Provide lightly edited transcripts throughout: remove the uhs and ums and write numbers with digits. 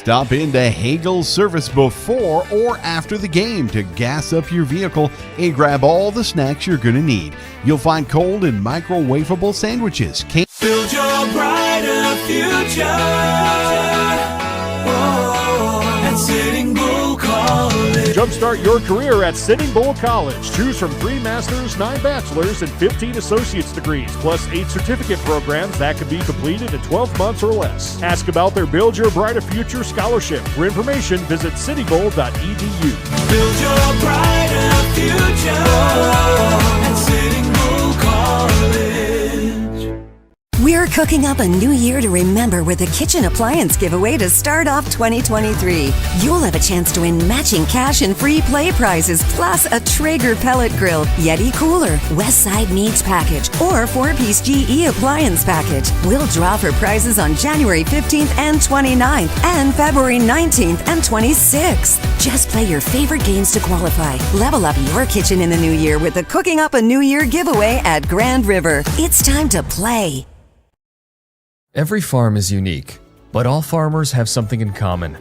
Stop into Hagel's Service before or after the game to gas up your vehicle and grab all the snacks you're going to need. You'll find cold and microwavable sandwiches. Build your brighter future at Sitting Bull College. Jumpstart your career at Sitting Bull College. Choose from 3 master's, 9 bachelor's, and 15 associate's degrees, plus 8 certificate programs that can be completed in 12 months or less. Ask about their Build Your Brighter Future scholarship. For information, visit citybull.edu. Build your brighter future at Sitting Bull College. We're cooking up a new year to remember with a kitchen appliance giveaway to start off 2023. You'll have a chance to win matching cash and free play prizes, plus a Traeger pellet grill, Yeti cooler, Westside Meats package, or 4-piece GE appliance package. We'll draw for prizes on January 15th and 29th and February 19th and 26th. Just play your favorite games to qualify. Level up your kitchen in the new year with the Cooking Up a New Year giveaway at Grand River. It's time to play. Every farm is unique, but all farmers have something in common: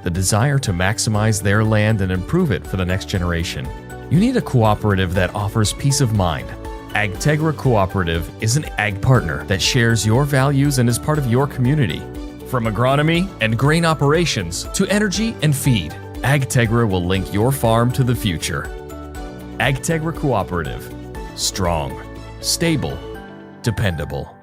the desire to maximize their land and improve it for the next generation. You need a cooperative that offers peace of mind. AgTegra Cooperative is an ag partner that shares your values and is part of your community. From agronomy and grain operations to energy and feed, AgTegra will link your farm to the future. AgTegra Cooperative. Strong, stable, dependable.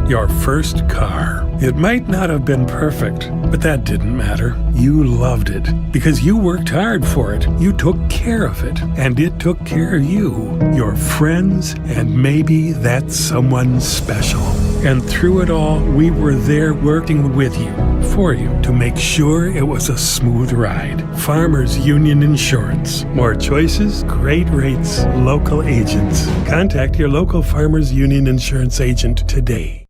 Your first car. It might not have been perfect, but that didn't matter. You loved it because you worked hard for it. You took care of it, and it took care of you, your friends, and maybe that someone special. And through it all, we were there working with you, for you, to make sure it was a smooth ride. Farmers Union Insurance. More choices, great rates, local agents. Contact your local Farmers Union Insurance agent today.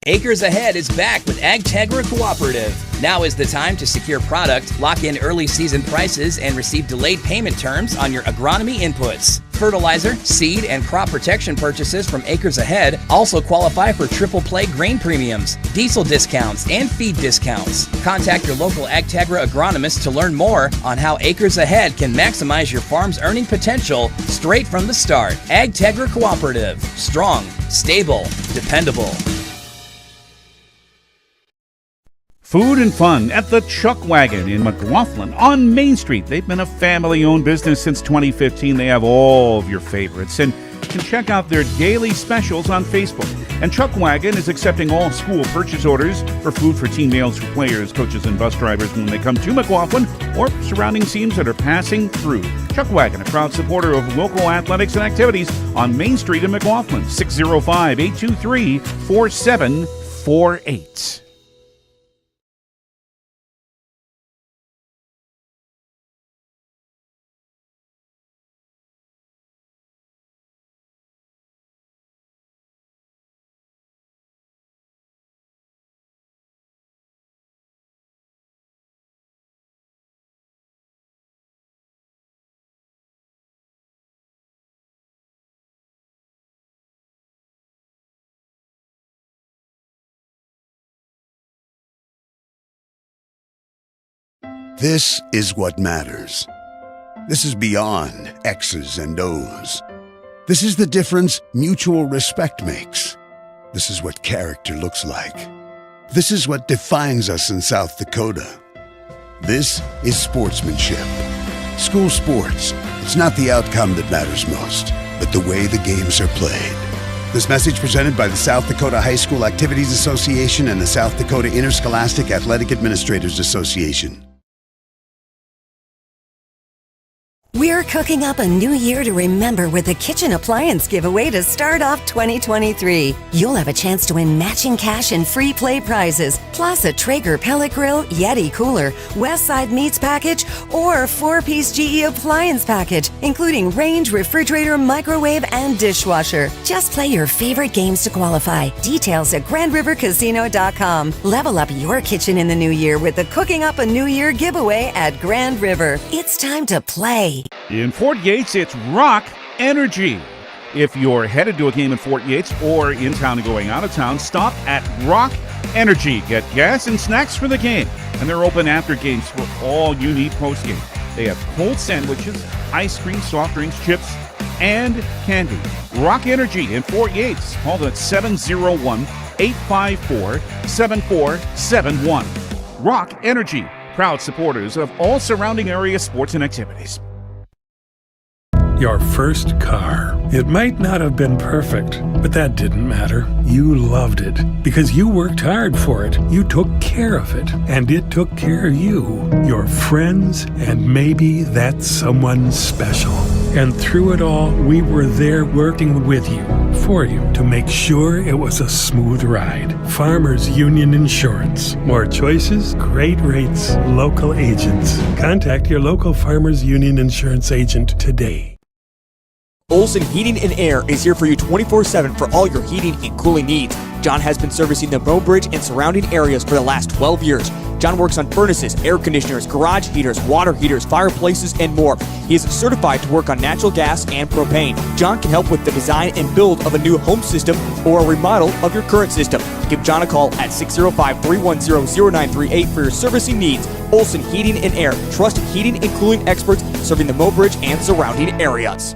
Acres Ahead is back with AgTegra Cooperative. Now is the time to secure product, lock in early season prices, and receive delayed payment terms on your agronomy inputs. Fertilizer, seed, and crop protection purchases from Acres Ahead also qualify for triple play grain premiums, diesel discounts, and feed discounts. Contact your local AgTegra agronomist to learn more on how Acres Ahead can maximize your farm's earning potential straight from the start. AgTegra Cooperative. Strong, stable, dependable. Food and fun at the Chuck Wagon in McLaughlin on Main Street. They've been a family-owned business since 2015. They have all of your favorites, and you can check out their daily specials on Facebook. And Chuck Wagon is accepting all school purchase orders for food for team meals for players, coaches, and bus drivers when they come to McLaughlin or surrounding teams that are passing through. Chuck Wagon, a proud supporter of local athletics and activities on Main Street in McLaughlin. 605-823-4748. This is what matters. This is beyond X's and O's. This is the difference mutual respect makes. This is what character looks like. This is what defines us in South Dakota. This is sportsmanship. School sports. It's not the outcome that matters most, but the way the games are played. This message presented by the South Dakota High School Activities Association and the South Dakota Interscholastic Athletic Administrators Association. We're cooking up a new year to remember with a kitchen appliance giveaway to start off 2023. You'll have a chance to win matching cash and free play prizes, plus a Traeger pellet grill, Yeti cooler, Westside Meats package, or 4-piece GE appliance package, including range, refrigerator, microwave, and dishwasher. Just play your favorite games to qualify. Details at GrandRiverCasino.com. Level up your kitchen in the new year with the Cooking Up a New Year giveaway at Grand River. It's time to play. In Fort Yates, it's Rock Energy. If you're headed to a game in Fort Yates or in town and going out of town, stop at Rock Energy. Get gas and snacks for the game. And they're open after games for all you need post-game. They have cold sandwiches, ice cream, soft drinks, chips, and candy. Rock Energy in Fort Yates. Call them at 701-854-7471. Rock Energy, proud supporters of all surrounding area sports and activities. Your first car. It might not have been perfect, but that didn't matter. You loved it because you worked hard for it. You took care of it, and it took care of you, your friends, and maybe that someone special. And through it all, we were there working with you, for you, to make sure it was a smooth ride. Farmers Union Insurance. More choices, great rates, local agents. Contact your local Farmers Union Insurance agent today. Olson Heating and Air is here for you 24/7 for all your heating and cooling needs. John has been servicing the Bow Bridge and surrounding areas for the last 12 years. John works on furnaces, air conditioners, garage heaters, water heaters, fireplaces, and more. He is certified to work on natural gas and propane. John can help with the design and build of a new home system or a remodel of your current system. Give John a call at 605-310-0938 for your servicing needs. Olson Heating and Air, trusted heating and cooling experts serving the Bow Bridge and surrounding areas.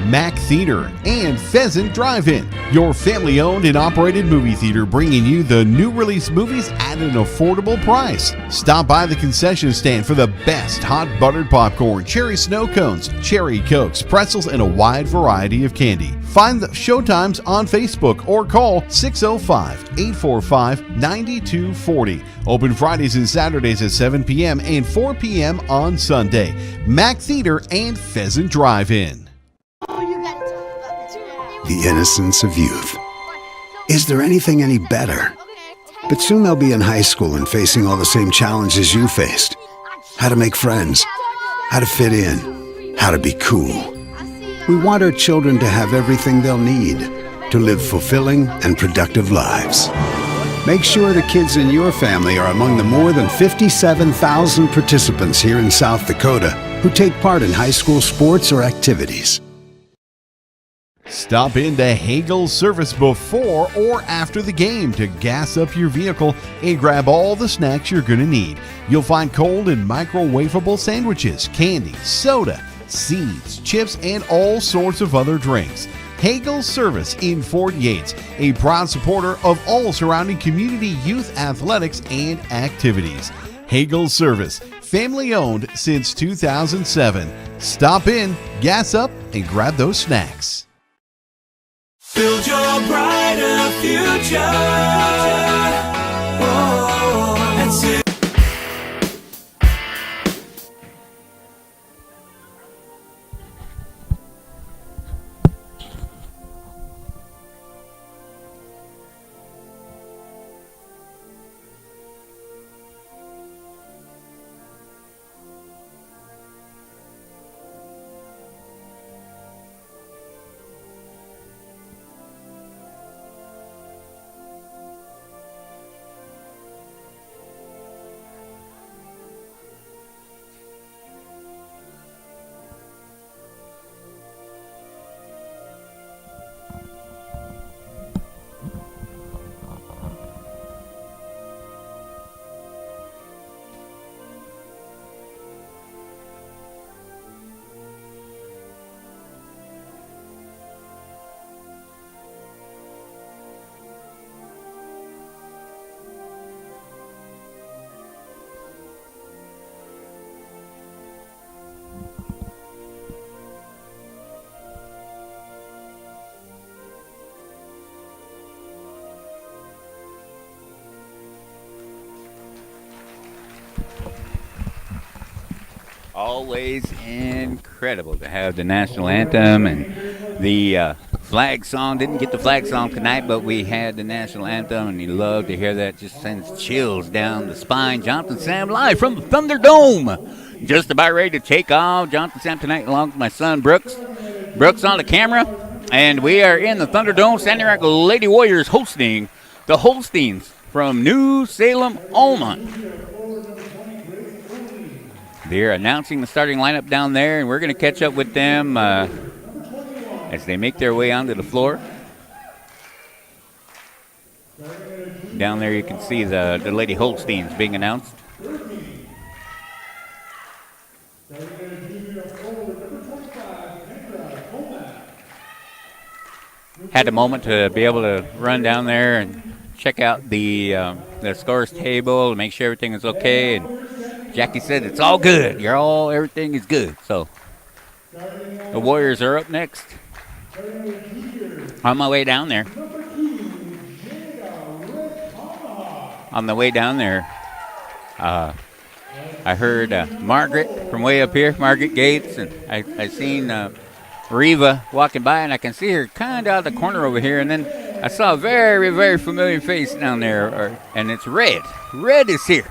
Mac Theater and Pheasant Drive-In, your family-owned and operated movie theater bringing you the new release movies at an affordable price. Stop by the concession stand for the best hot buttered popcorn, cherry snow cones, cherry cokes, pretzels, and a wide variety of candy. Find the showtimes on Facebook or call 605-845-9240. Open Fridays and Saturdays at 7 p.m. and 4 p.m. on Sunday. Mac Theater and Pheasant Drive-In. The innocence of youth. Is there anything any better? But soon they'll be in high school and facing all the same challenges you faced. How to make friends, how to fit in, how to be cool. We want our children to have everything they'll need to live fulfilling and productive lives. Make sure the kids in your family are among the more than 57,000 participants here in South Dakota who take part in high school sports or activities. Stop into Hagel's Service before or after the game to gas up your vehicle and grab all the snacks you're going to need. You'll find cold and microwavable sandwiches, candy, soda, seeds, chips, and all sorts of other drinks. Hagel's Service in Fort Yates, a proud supporter of all surrounding community youth athletics and activities. Hagel's Service, family owned since 2007. Stop in, gas up, and grab those snacks. Build your brighter future. Oh, that's it. Always incredible to have the national anthem and the flag song. Didn't get the flag song tonight, but we had the national anthem, and you love to hear that. Just sends chills down the spine. Jonathan Sam live from the Thunderdome. Just about ready to take off. Jonathan Sam tonight along with my son Brooks. Brooks on the camera, and we are in the Thunderdome. Standing Rock Lady Warriors hosting the Holsteins from New Salem, Almont. They're announcing the starting lineup down there, and we're going to catch up with them as they make their way onto the floor. Down there you can see the Lady Holsteins being announced. Had a moment to be able to run down there and check out the scores table to make sure everything is okay. And Jackie said it's all good. Everything is good. So the Warriors are up next. On my way down there. On the way down there, I heard Margaret from way up here, Margaret Gates, and I seen Reva walking by, and I can see her kind of out of the corner over here, and then I saw a very, very familiar face down there, and it's Red. Red is here.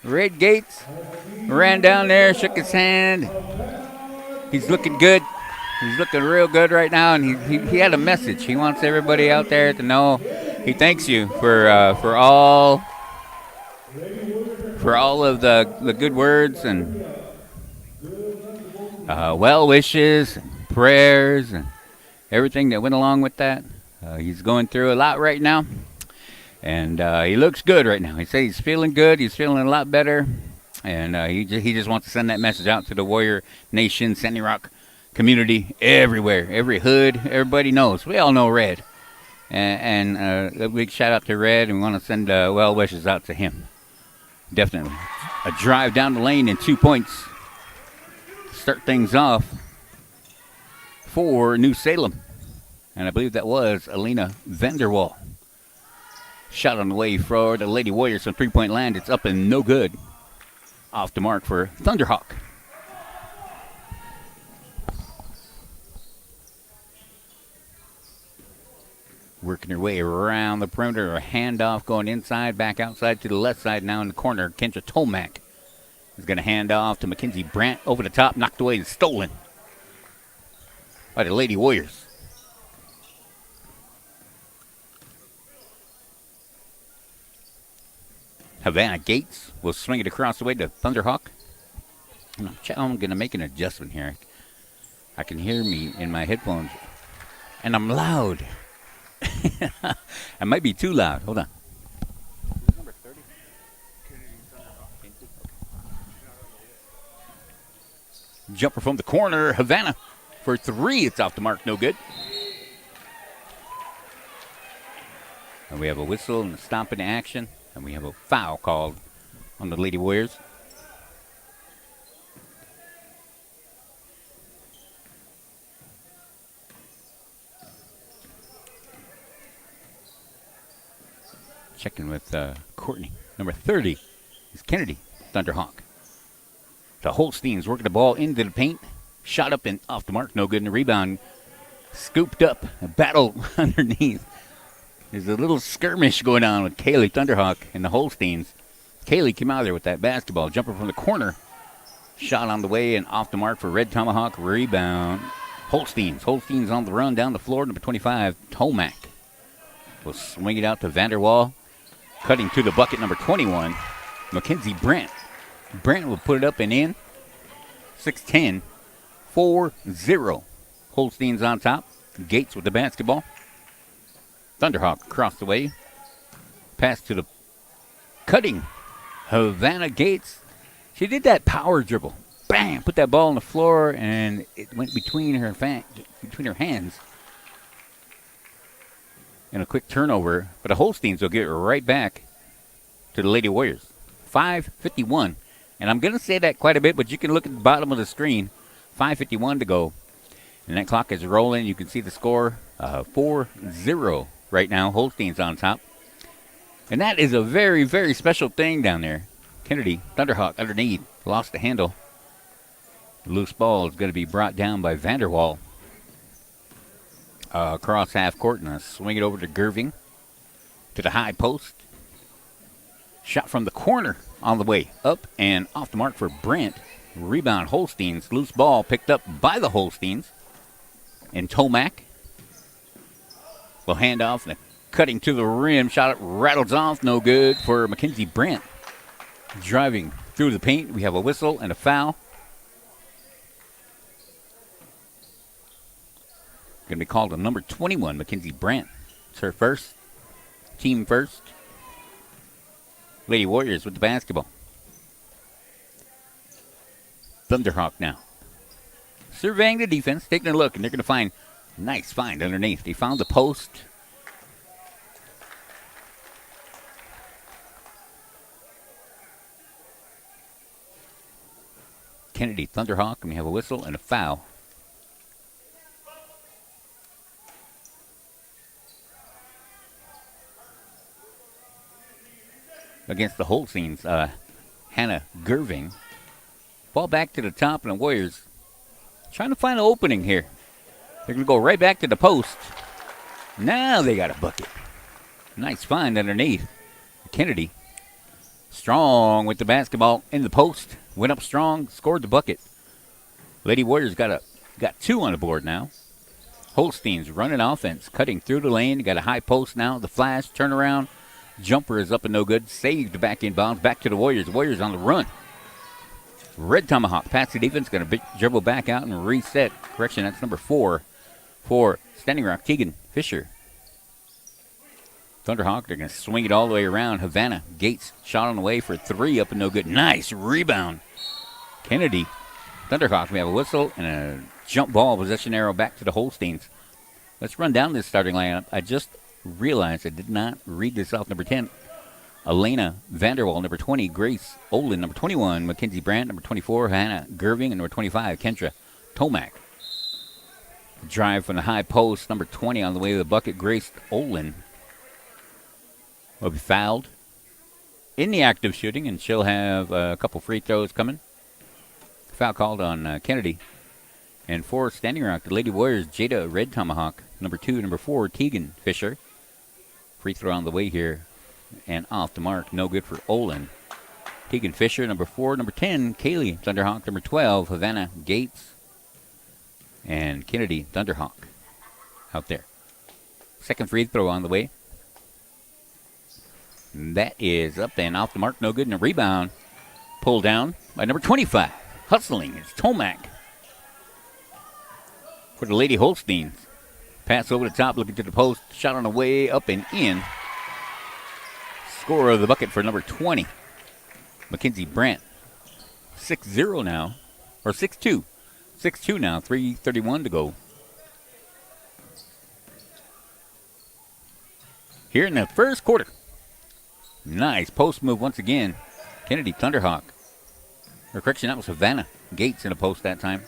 Red Gates ran down there, shook his hand. He's looking good. He's looking real good right now, and he had a message. He wants everybody out there to know he thanks you for all of the good words and well wishes and prayers and everything that went along with that. He's going through a lot right now, and he looks good right now. He said he's feeling good. He's feeling a lot better, and he just wants to send that message out to the Warrior Nation, Sandy Rock community, everywhere, every hood. Everybody knows. We all know Red, and a big shout out to Red, and we want to send well wishes out to him. Definitely. A drive down the lane and 2 points to start things off for New Salem. And I believe that was Alina Vanderwall. Shot on the way for the Lady Warriors from three-point land. It's up and no good. Off the mark for Thunderhawk. Working her way around the perimeter. A handoff going inside, back outside to the left side now in the corner. Kendra Tomac is going to hand off to Mackenzie Brandt. Over the top, knocked away and stolen by the Lady Warriors. Havana Gates will swing it across the way to Thunderhawk. I'm going to make an adjustment here. I can hear me in my headphones, and I'm loud. I might be too loud. Hold on. Number 30. Jumper from the corner. Havana for three. It's off the mark. No good. And we have a whistle and a stop in action. And we have a foul called on the Lady Warriors. Checking with Courtney. Number 30 is Kennedy Thunderhawk. The Holsteins working the ball into the paint. Shot up and off the mark. No good in the rebound. Scooped up. A battle underneath. There's a little skirmish going on with Kaylee Thunderhawk and the Holsteins. Kaylee came out of there with that basketball. Jumper from the corner. Shot on the way and off the mark for Red Tomahawk. Rebound. Holsteins. Holsteins on the run down the floor. Number 25, Tomac. Will swing it out to Vanderwall. Cutting to the bucket, number 21, Mackenzie Brandt. Brandt will put it up and in. 6-10, 4-0. Holsteins on top. Gates with the basketball. Thunderhawk across the way. Pass to the cutting Havana Gates. She did that power dribble. Bam! Put that ball on the floor, and it went between her hands. And a quick turnover, but the Holsteins will get it right back to the Lady Warriors. 5:51. And I'm going to say that quite a bit, but you can look at the bottom of the screen. 5:51 to go. And that clock is rolling. You can see the score 4-0 right now. Holsteins on top. And that is a very, very special thing down there. Kennedy, Thunderhawk underneath. Lost the handle. The loose ball is going to be brought down by Vanderwall. across half court and swing it over to Gerving to the high post. Shot from the corner on the way up and off the mark for Brent. Rebound Holsteins. Loose ball picked up by the Holsteins. And Tomac will hand off. And cutting to the rim. Shot rattles off. No good for Mackenzie Brent. Driving through the paint. We have a whistle and a foul. Going to be called on number 21, Mackenzie Brent. It's her first. Team first. Lady Warriors with the basketball. Thunderhawk now. Surveying the defense, taking a look, and they're going to find a nice find underneath. They found the post. Kennedy Thunderhawk, and we have a whistle and a foul. Against the Holsteins, Hannah Gerving. Ball back to the top, and the Warriors trying to find an opening here. They're going to go right back to the post. Now they got a bucket. Nice find underneath. Kennedy, strong with the basketball in the post. Went up strong, scored the bucket. Lady Warriors got two on the board now. Holsteins running offense, cutting through the lane. Got a high post now. The flash, turnaround. Jumper is up and no good. Saved back in bounds. Back to the Warriors. Warriors on the run. Red Tomahawk. Pass the defense. Going to dribble back out and reset. Correction, that's number 4 for Standing Rock. Tegan Fisher. Thunderhawk, they're going to swing it all the way around. Havana Gates shot on the way for 3. Up and no good. Nice rebound. Kennedy. Thunderhawk, we have a whistle and a jump ball. Possession arrow back to the Holsteins. Let's run down this starting lineup. I just realized I did not read this off. Number 10, Elena Vanderwall. Number 20, Grace Olin. Number 21, Mackenzie Brandt. Number 24, Hannah Gerving. And number 25, Kendra Tomac. Drive from the high post. Number 20 on the way to the bucket, Grace Olin will be fouled in the act of shooting, and she'll have a couple free throws coming. Foul called on Kennedy. And for Standing Rock, the Lady Warriors, Jada Red Tomahawk. Number 2, number 4, Tegan Fisher. Free throw on the way here and off the mark. No good for Olin. Tegan Fisher, number 4. Number 10, Kaylee Thunderhawk. Number 12, Havana Gates. And Kennedy Thunderhawk out there. Second free throw on the way. And that is up and off the mark. No good. And a rebound pulled down by number 25. Hustling is Tomac for the Lady Holsteins. Pass over the top, looking to the post. Shot on the way up and in. Scorer of the bucket for number 20, Mackenzie Brandt. 6-0 now, or 6-2. 6-2 now, 3:31 to go. Here in the first quarter. Nice post move once again. Kennedy Thunderhawk. Or correction, that was Havana Gates in a post that time.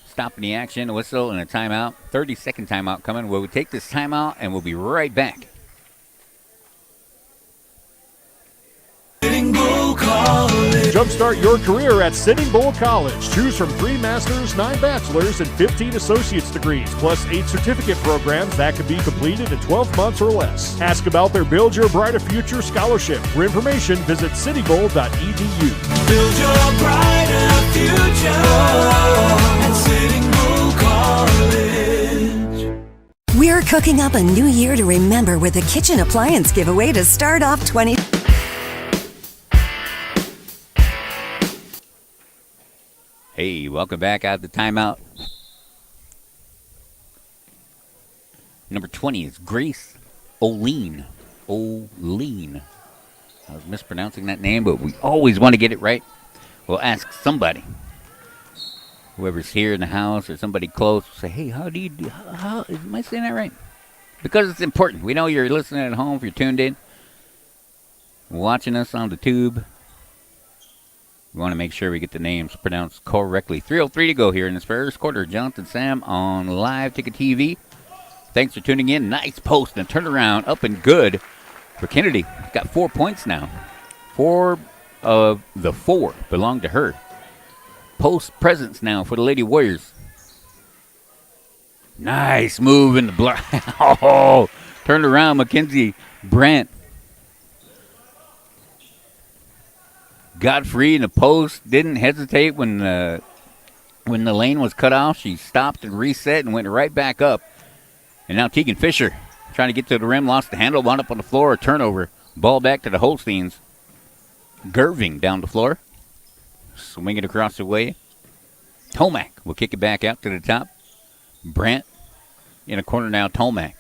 Stopping the action, a whistle, and a timeout. 30-second timeout coming. We'll take this timeout, and we'll be right back. Jumpstart your career at Sitting Bull College. Choose from 3 master's, 9 bachelor's, and 15 associate's degrees, plus 8 certificate programs that can be completed in 12 months or less. Ask about their Build Your Brighter Future scholarship. For information, visit citybull.edu. Build your brighter future at Sitting Bull College. We're cooking up a new year to remember with a kitchen appliance giveaway to start off 20. Hey, welcome back out of the timeout. Number 20 is Grace Olin. Olin. I was mispronouncing that name, but we always want to get it right. We'll ask somebody. Whoever's here in the house or somebody close, say, hey, how do you do? How am I saying that right? Because it's important. We know you're listening at home if you're tuned in, watching us on the tube. We want to make sure we get the names pronounced correctly. 3:03 to go here in this first quarter. Jonathan Sam on Live Ticket TV. Thanks for tuning in. Nice post and turnaround. Up and good for Kennedy. Got 4 points now. 4 of the 4 belong to her. Post presence now for the Lady Warriors. Nice move in the block. Oh, turned around, Mackenzie Brandt. Got free in the post. Didn't hesitate when the lane was cut off. She stopped and reset and went right back up. And now Tegan Fisher trying to get to the rim. Lost the handle. Wound up on the floor. A turnover. Ball back to the Holsteins. Gerving down the floor. Swing it across the way. Tomac will kick it back out to the top. Brandt in a corner now. Tomac.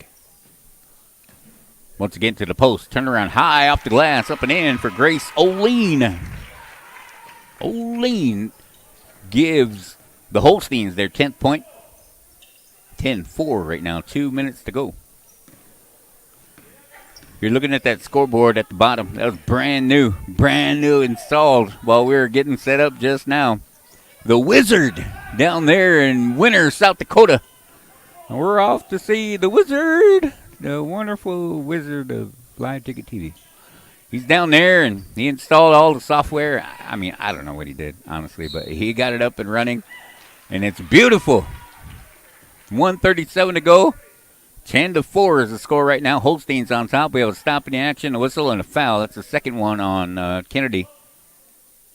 Once again to the post. Turn around high off the glass. Up and in for Grace Oline. Oline gives the Holsteins their 10th point. 10-4 right now. 2 minutes to go. You're looking at that scoreboard at the bottom. That was brand new installed while we were getting set up just now. The Wizard down there in Winter, South Dakota. And we're off to see the Wizard, the wonderful Wizard of Live Ticket TV. He's down there, and he installed all the software. I mean, I don't know what he did, honestly, but he got it up and running, and it's beautiful. 1:37 to go. 10-4 is the score right now. Holsteins on top. We have a stop in the action, a whistle, and a foul. That's the second one on Kennedy.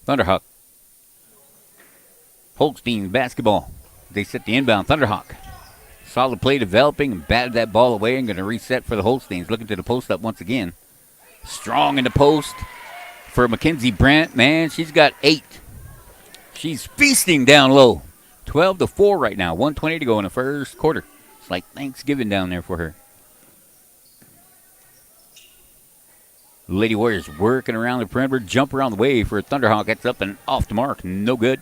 Thunderhawk. Holstein basketball. They set the inbound. Thunderhawk. Solid play developing and batted that ball away and going to reset for the Holsteins. Looking to the post up once again. Strong in the post for Mackenzie Brandt. Man, she's got 8. She's feasting down low. 12-4 right now. 1:20 to go in the first quarter. It's like Thanksgiving down there for her. Lady Warriors working around the perimeter. Jump around the way for Thunderhawk. That's up and off the mark. No good.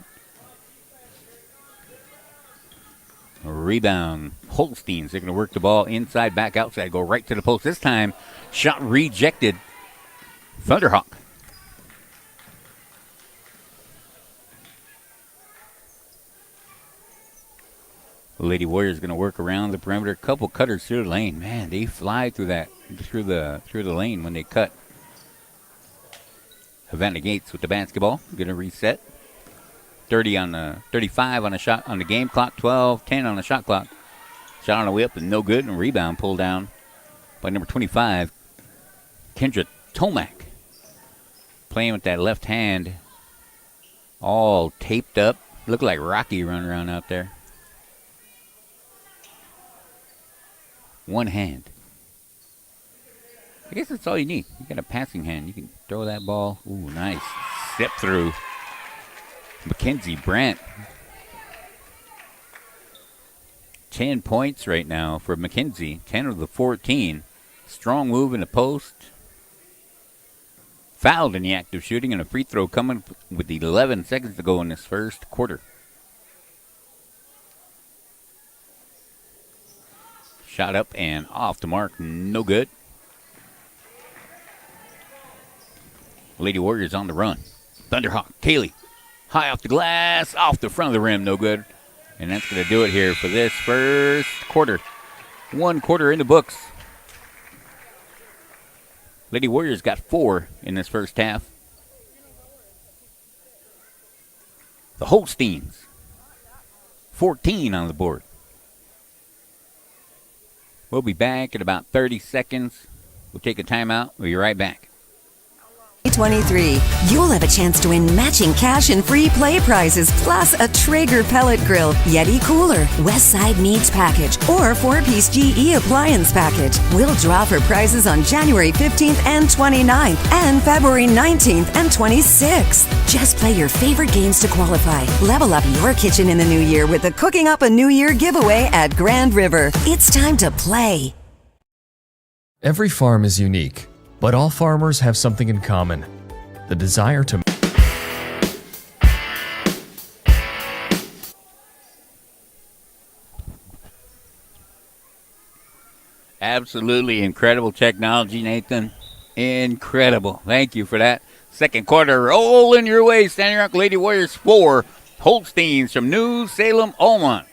Rebound. Holsteins. They're going to work the ball inside, back outside. Go right to the post. This time, shot rejected. Thunderhawk. Lady Warriors going to work around the perimeter. Couple cutters through the lane. Man, they fly through the lane when they cut. Havana Gates with the basketball. Going to reset. 35 on the shot on the game clock. 12-10 on the shot clock. Shot on the way up and no good. And rebound pulled down by number 25, Kendra Tomac. Playing with that left hand. All taped up. Looked like Rocky running around out there. One hand. I guess that's all you need. You got a passing hand. You can throw that ball. Ooh, nice. Step through. Mackenzie Brandt. 10 points right now for Mackenzie. 10 of the 14. Strong move in the post. Fouled in the act of shooting, and a free throw coming with 11 seconds to go in this first quarter. Shot up and off the mark. No good. Lady Warriors on the run. Thunderhawk. Kaylee. High off the glass. Off the front of the rim. No good. And that's going to do it here for this first quarter. 1 quarter in the books. Lady Warriors got 4 in this first half. The Holsteins. 14 on the board. We'll be back in about 30 seconds. We'll take a timeout. We'll be right back. 2023, you'll have a chance to win matching cash and free play prizes, plus a Traeger pellet grill, Yeti cooler, Westside Meats package, or 4-piece GE appliance package. We'll draw for prizes on January 15th and 29th and February 19th and 26th. Just play your favorite games to qualify. Level up your kitchen in the new year with the Cooking Up a New Year giveaway at Grand River. It's time to play. Every farm is unique, but all farmers have something in common: the desire to Absolutely incredible technology, Nathan. Incredible. Thank you for that. Second quarter rolling your way. Standing Rock Lady Warriors 4. Holsteins from New Salem, Almont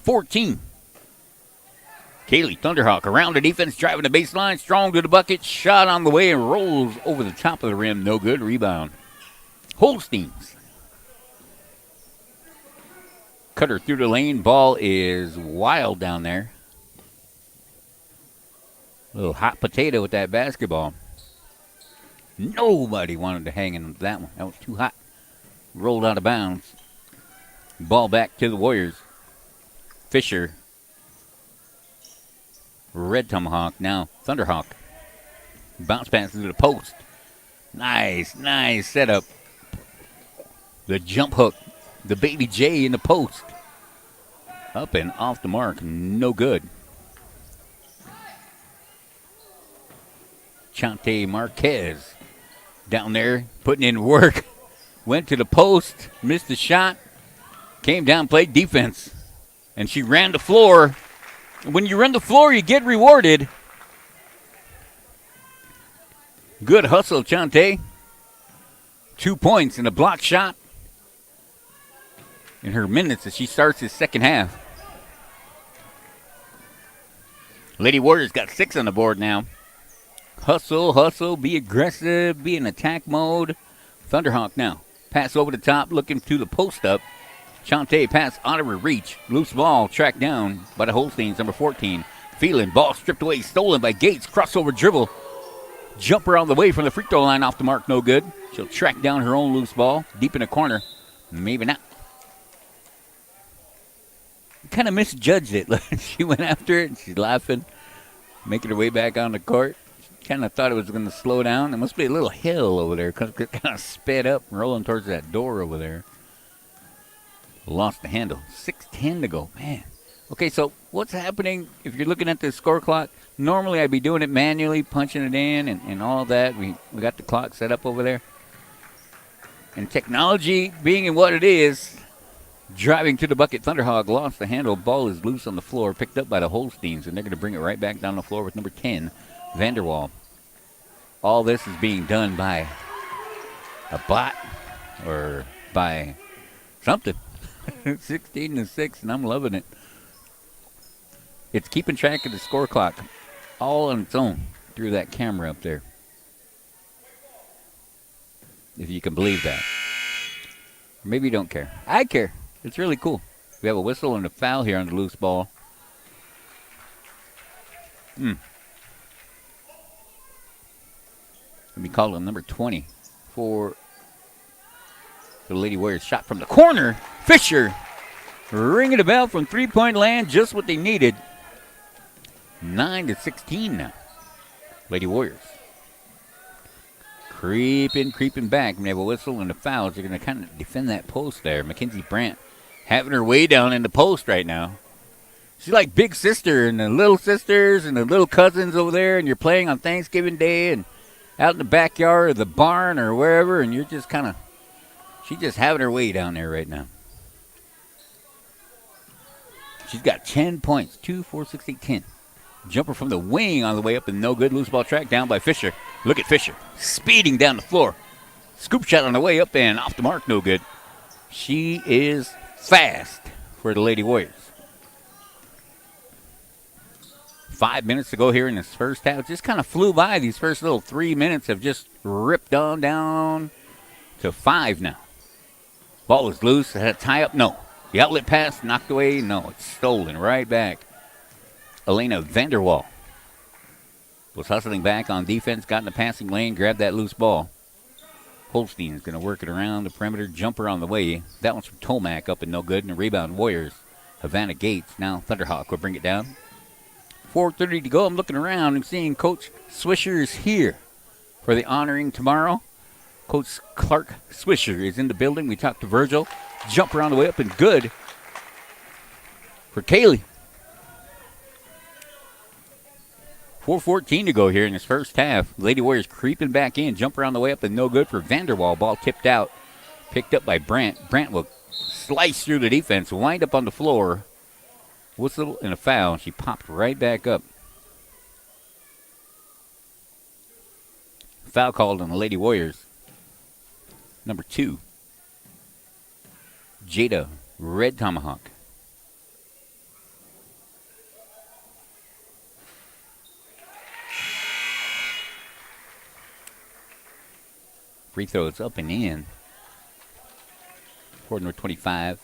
14. Kaylee Thunderhawk around the defense, driving the baseline, strong to the bucket, shot on the way and rolls over the top of the rim. No good. Rebound. Holsteins. Cutter through the lane. Ball is wild down there. A little hot potato with that basketball. Nobody wanted to hang in that one. That was too hot. Rolled out of bounds. Ball back to the Warriors. Fisher. Red Tomahawk. Now Thunderhawk. Bounce pass to the post. Nice setup. The jump hook. The baby J in the post. Up and off the mark. No good. Chante Marquez down there putting in work. Went to the post. Missed the shot. Came down, played defense. And she ran the floor. When you run the floor, you get rewarded. Good hustle, Chante. 2 points and a block shot in her minutes as she starts his second half. Lady Warriors got 6 on the board now. Hustle, be aggressive, be in attack mode. Thunderhawk now. Pass over the top, looking to the post up. Chante pass out of her reach. Loose ball tracked down by the Holsteins, number 14. Phelan, ball stripped away, stolen by Gates. Crossover dribble. Jumper on the way from the free throw line, off the mark, no good. She'll track down her own loose ball. Deep in the corner. Maybe not. Kind of misjudged it. She went after it, and she's laughing, making her way back on the court. She kind of thought it was going to slow down. There must be a little hill over there because it kind of sped up, rolling towards that door over there. Lost the handle. 6:10 to go. Man. Okay, so what's happening if you're looking at the score clock? Normally I'd be doing it manually, punching it in and all that. We got the clock set up over there. And technology being in what it is, driving to the bucket, Thunderhawk lost the handle. Ball is loose on the floor, picked up by the Holsteins, and they're going to bring it right back down the floor with number 10, Vanderwall. All this is being done by a bot or by something. 16-6, and I'm loving it. It's keeping track of the score clock all on its own through that camera up there. If you can believe that. Maybe you don't care. I care. It's really cool. We have a whistle and a foul here on the loose ball. Let me call him number 20 for the Lady Warriors. Shot from the corner. Fisher ringing a bell from three-point land. Just what they needed. 9-16 now. Lady Warriors. Creeping back. We have a whistle and a foul. They're going to kind of defend that post there. Mackenzie Brandt having her way down in the post right now. She's like big sister and the little sisters and the little cousins over there, and you're playing on Thanksgiving Day and out in the backyard or the barn or wherever, and you're just kind of, she's just having her way down there right now. She's got 10 points. 2, 4, 6, 8, 10. Jumper from the wing on the way up and no good. Loose ball track down by Fisher. Look at Fisher speeding down the floor. Scoop shot on the way up and off the mark, no good. She is fast for the Lady Warriors. 5 minutes to go here in this first half. Just kind of flew by. These first little 3 minutes have just ripped on down to 5 now. Ball is loose. Had a tie up? No. The outlet pass knocked away? No. It's stolen right back. Elena Vanderwall was hustling back on defense, got in the passing lane, grabbed that loose ball. Holstein's going to work it around the perimeter. Jumper on the way. That one's from Tomac up and no good. And the rebound Warriors. Havana Gates. Now Thunderhawk will bring it down. 4:30 to go. I'm looking around and seeing Coach Swisher is here for the honoring tomorrow. Coach Clark Swisher is in the building. We talked to Virgil. Jumper on the way up and good for Kaylee. 4:14 to go here in this first half. Lady Warriors creeping back in. Jumper on the way up and no good for Vanderwall. Ball tipped out. Picked up by Brandt. Brandt will slice through the defense. Wind up on the floor. Whistle and a foul. She popped right back up. Foul called on the Lady Warriors. Number 2. Jada Red Tomahawk. Free throws up and in. For number 25.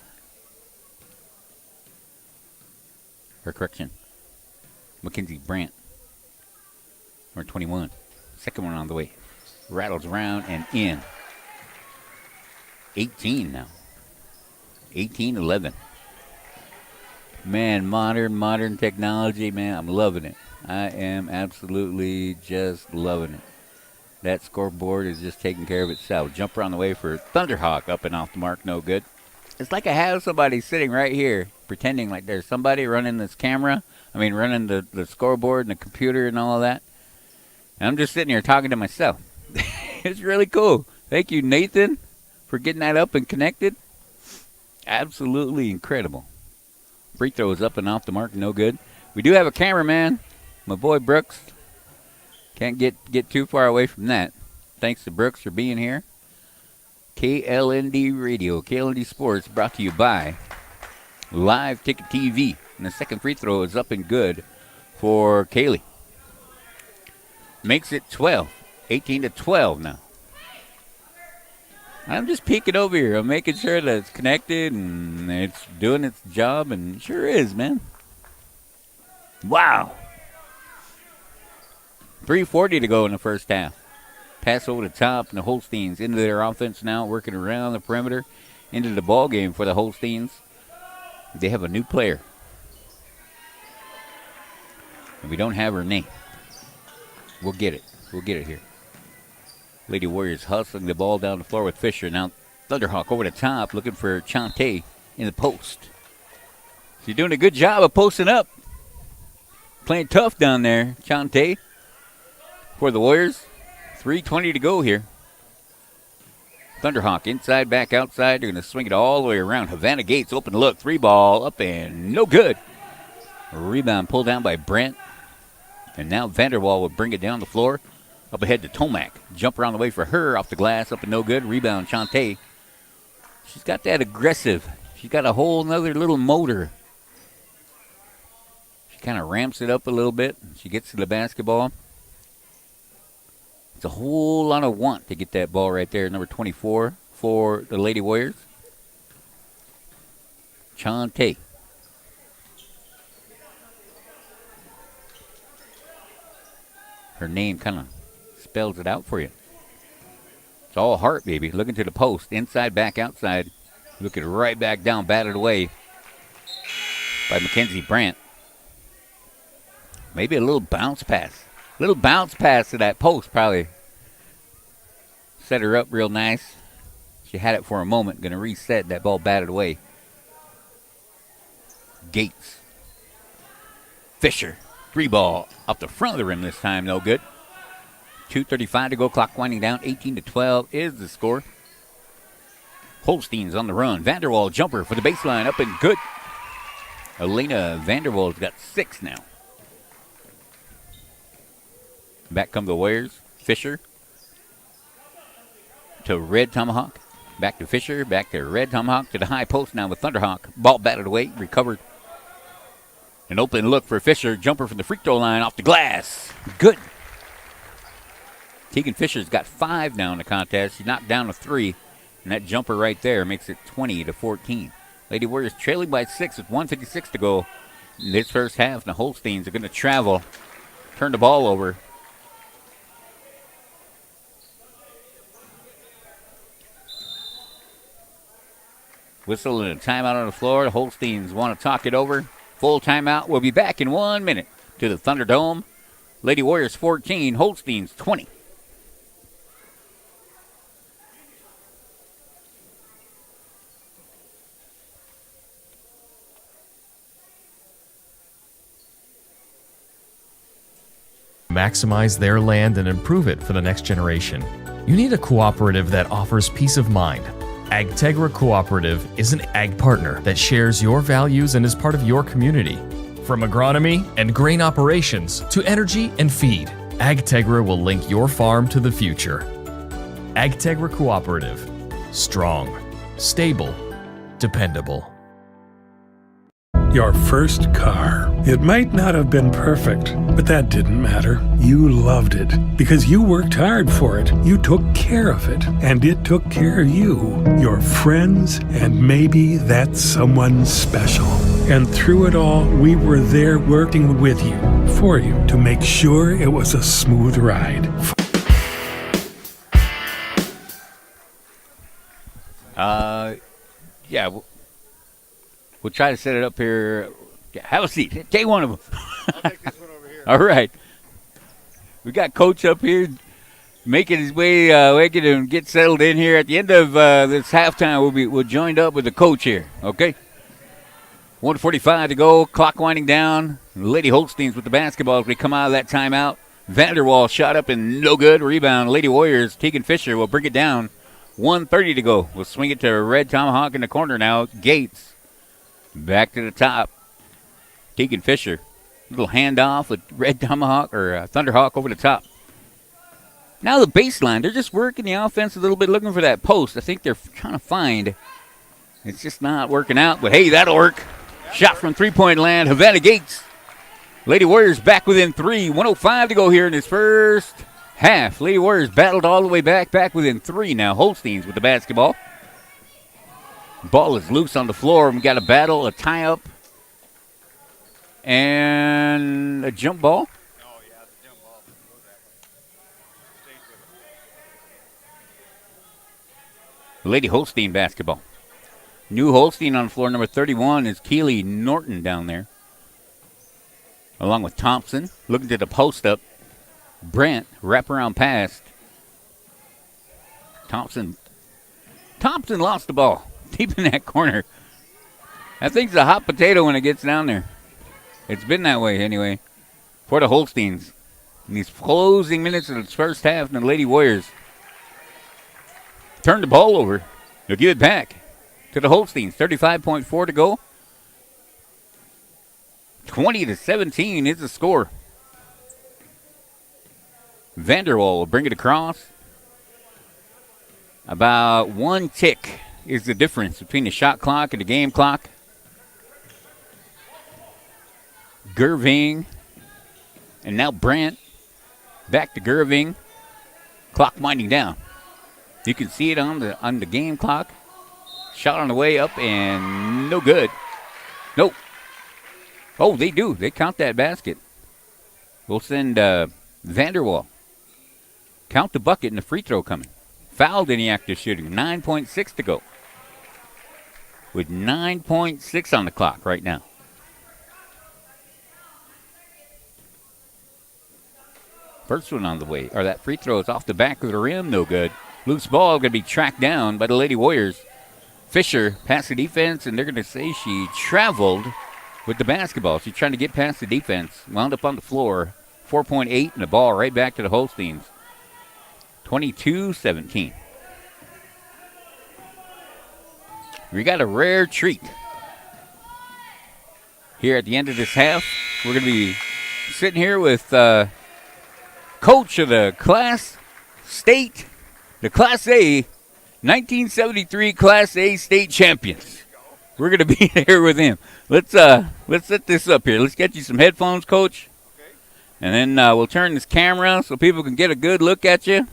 Mackenzie Brandt, number 21. Second one on the way. Rattles around and in. 18 now. 18-11. Man, modern technology, man, I'm loving it. I am absolutely just loving it. That scoreboard is just taking care of itself. Jumper on the way for Thunderhawk, up and off the mark, no good. It's like I have somebody sitting right here pretending like there's somebody running this camera. Running the scoreboard and the computer and all of that. And I'm just sitting here talking to myself. It's really cool. Thank you, Nathan, for getting that up and connected. Absolutely incredible. Free throw is up and off the mark, no good. We do have a cameraman, my boy Brooks. Can't get too far away from that. Thanks to Brooks for being here. KLND Radio, KLND Sports, brought to you by Live Ticket TV. And the second free throw is up and good for Kaylee. Makes it 12. 18-12 now. I'm just peeking over here. I'm making sure that it's connected and it's doing its job, and it sure is, man. Wow. 3:40 to go in the first half. Pass over the top, and the Holsteins into their offense now, working around the perimeter into the ball game for the Holsteins. They have a new player. And we don't have her name. We'll get it. We'll get it here. Lady Warriors hustling the ball down the floor with Fisher. Now Thunderhawk over the top, looking for Chante in the post. She's doing a good job of posting up. Playing tough down there, Chante, for the Warriors. 3:20 to go here. Thunderhawk inside, back outside. They're going to swing it all the way around. Havana Gates, open look, 3-ball, up and no good. A rebound pulled down by Brent. And now Vanderwall will bring it down the floor. Up ahead to Tomac. Jumper on the way for her, off the glass, up and no good. Rebound, Chante. She's got that aggressive. She's got a whole nother little motor. She kind of ramps it up a little bit. She gets to the basketball. It's a whole lot of want to get that ball right there. Number 24 for the Lady Warriors. Chante. Her name kind of spells it out for you. It's all heart, baby. Looking to the post. Inside, back, outside. Looking right back down, batted away by Mackenzie Brandt. Maybe a little bounce pass. Little bounce pass to that post probably set her up real nice. She had it for a moment. Going to reset. That ball batted away. Gates. Fisher. 3-ball off the front of the rim this time. No good. 2:35 to go. Clock winding down. 18-12 is the score. Holsteins on the run. Vanderwall jumper for the baseline. Up and good. Elena Vanderwall's got 6 now. Back come the Warriors. Fisher to Red Tomahawk. Back to Fisher. Back to Red Tomahawk to the high post now with Thunderhawk. Ball batted away. Recovered. An open look for Fisher. Jumper from the free throw line off the glass. Good. Tegan Fisher's got 5 now in the contest. She knocked down a 3. And that jumper right there makes it 20-14. Lady Warriors trailing by 6 with 1:56 to go in this first half. And the Holsteins are going to travel. Turn the ball over. Whistle and a timeout on the floor. The Holsteins want to talk it over. Full timeout. We'll be back in 1 minute to the Thunderdome. Lady Warriors 14, Holsteins 20. Maximize their land and improve it for the next generation. You need a cooperative that offers peace of mind. AgTegra Cooperative is an ag partner that shares your values and is part of your community. From agronomy and grain operations to energy and feed, AgTegra will link your farm to the future. AgTegra Cooperative. Strong, stable, dependable. Your first car. It might not have been perfect, but that didn't matter. You loved it because you worked hard for it. You took care of it, and it took care of you, your friends, and maybe that someone special. And through it all, we were there working with you, for you, to make sure it was a smooth ride. Yeah, we'll try to set it up here. Have a seat. Take one of them. I'll take this one over here. All right. We got Coach up here making his way, making him get settled in here. At the end of this halftime, we'll joined up with the coach here, okay? 1:45 to go, clock winding down. Lady Holsteins with the basketball as we come out of that timeout. Vanderwall shot up and no good. Rebound, Lady Warriors. Tegan Fisher will bring it down. 1:30 to go. We'll swing it to Red Tomahawk in the corner now. Gates back to the top. Tegan Fisher. Little handoff with Red Tomahawk or Thunderhawk over the top. Now the baseline. They're just working the offense a little bit, looking for that post. I think they're trying to find. It's just not working out. But, hey, that'll work. Shot from three-point land. Havana Gates. Lady Warriors back within 3. 1:05 to go here in this first half. Lady Warriors battled all the way back within 3 now. Holsteins with the basketball. Ball is loose on the floor. We got a battle, a tie-up, and a jump ball. Oh, yeah, the jump ball. Go that way. Stay with it. Lady Holstein basketball. New Holstein on floor number 31 is Keely Norton down there. Along with Thompson, looking to the post up. Brent, wraparound pass. Thompson lost the ball deep in that corner. That thing's a hot potato when it gets down there. It's been that way anyway for the Holsteins. In these closing minutes of the first half, and the Lady Warriors turn the ball over. They'll give it back to the Holsteins. 35.4 to go. 20-17 is the score. Vanderwall will bring it across. About 1 tick is the difference between the shot clock and the game clock. Gerving. And now Brandt. Back to Gerving. Clock winding down. You can see it on the game clock. Shot on the way up and no good. Nope. Oh, they do. They count that basket. We'll send Vanderwall. Count the bucket and the free throw coming. Fouled in the act of shooting. 9.6 to go. With 9.6 on the clock right now. First one on the way. Or that free throw is off the back of the rim. No good. Loose ball going to be tracked down by the Lady Warriors. Fisher passed the defense, and they're going to say she traveled with the basketball. She's trying to get past the defense. Wound up on the floor. 4.8 and the ball right back to the Holsteins. 22-17. We got a rare treat here at the end of this half. We're going to be sitting here with coach of the Class A 1973 Class A state champions. We're going to be here with him. Let's set this up here. Let's get you some headphones, Coach. Okay. And then we'll turn this camera so people can get a good look at you.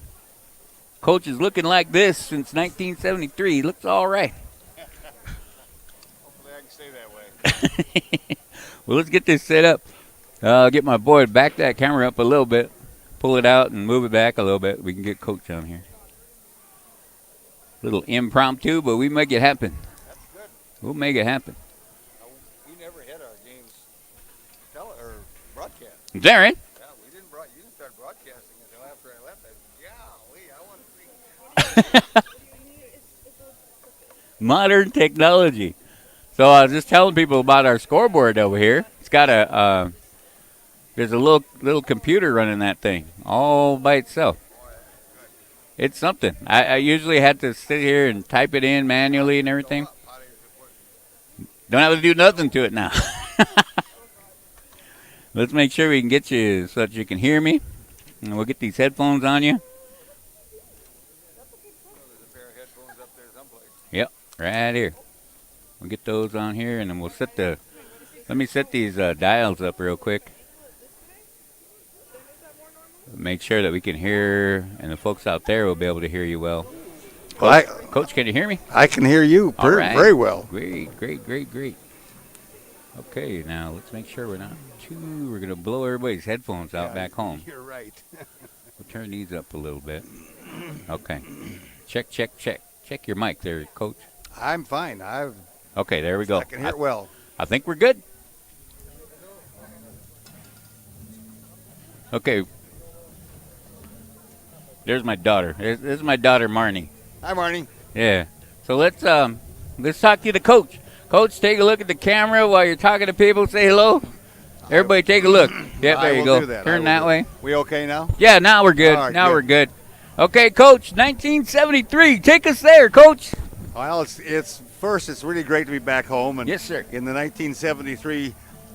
Coach is looking like this since 1973. He looks all right. Hopefully I can stay that way. Well, let's get this set up. I'll get my boy to back that camera up a little bit. Pull it out and move it back a little bit. We can get Coach on here. Little impromptu, but we make it happen. That's good. We'll make it happen. We never had our games broadcast. Is that right? Yeah, you didn't start broadcasting until after I left. I want to see. Modern technology. So I was just telling people about our scoreboard over here. It's got there's a little computer running that thing all by itself. It's something. I usually had to sit here and type it in manually and everything. Don't have to do nothing to it now. Let's make sure we can get you so that you can hear me. And we'll get these headphones on you. Yep, right here. We'll get those on here, and then we'll let me set these dials up real quick. Make sure that we can hear, and the folks out there will be able to hear you well. Coach, can you hear me? I can hear you right. very well. Great. Okay, now let's make sure we're not we're going to blow everybody's headphones out back home. You're right. We'll turn these up a little bit. Okay. Check. Check your mic there, Coach. I'm fine. Okay, there we go. I can hear it well. I think we're good. Okay. There's my daughter. This is my daughter, Marnie. Hi, Marnie. Yeah. So let's talk to the coach. Coach, take a look at the camera while you're talking to people. Say hello. Everybody take a look. Yep, there you go. Turn that way. We okay now? Yeah, now we're good. Right, now good. we're good. Okay, Coach, 1973. Take us there, Coach. Well, it's really great to be back home. And yes, sir. In the 1973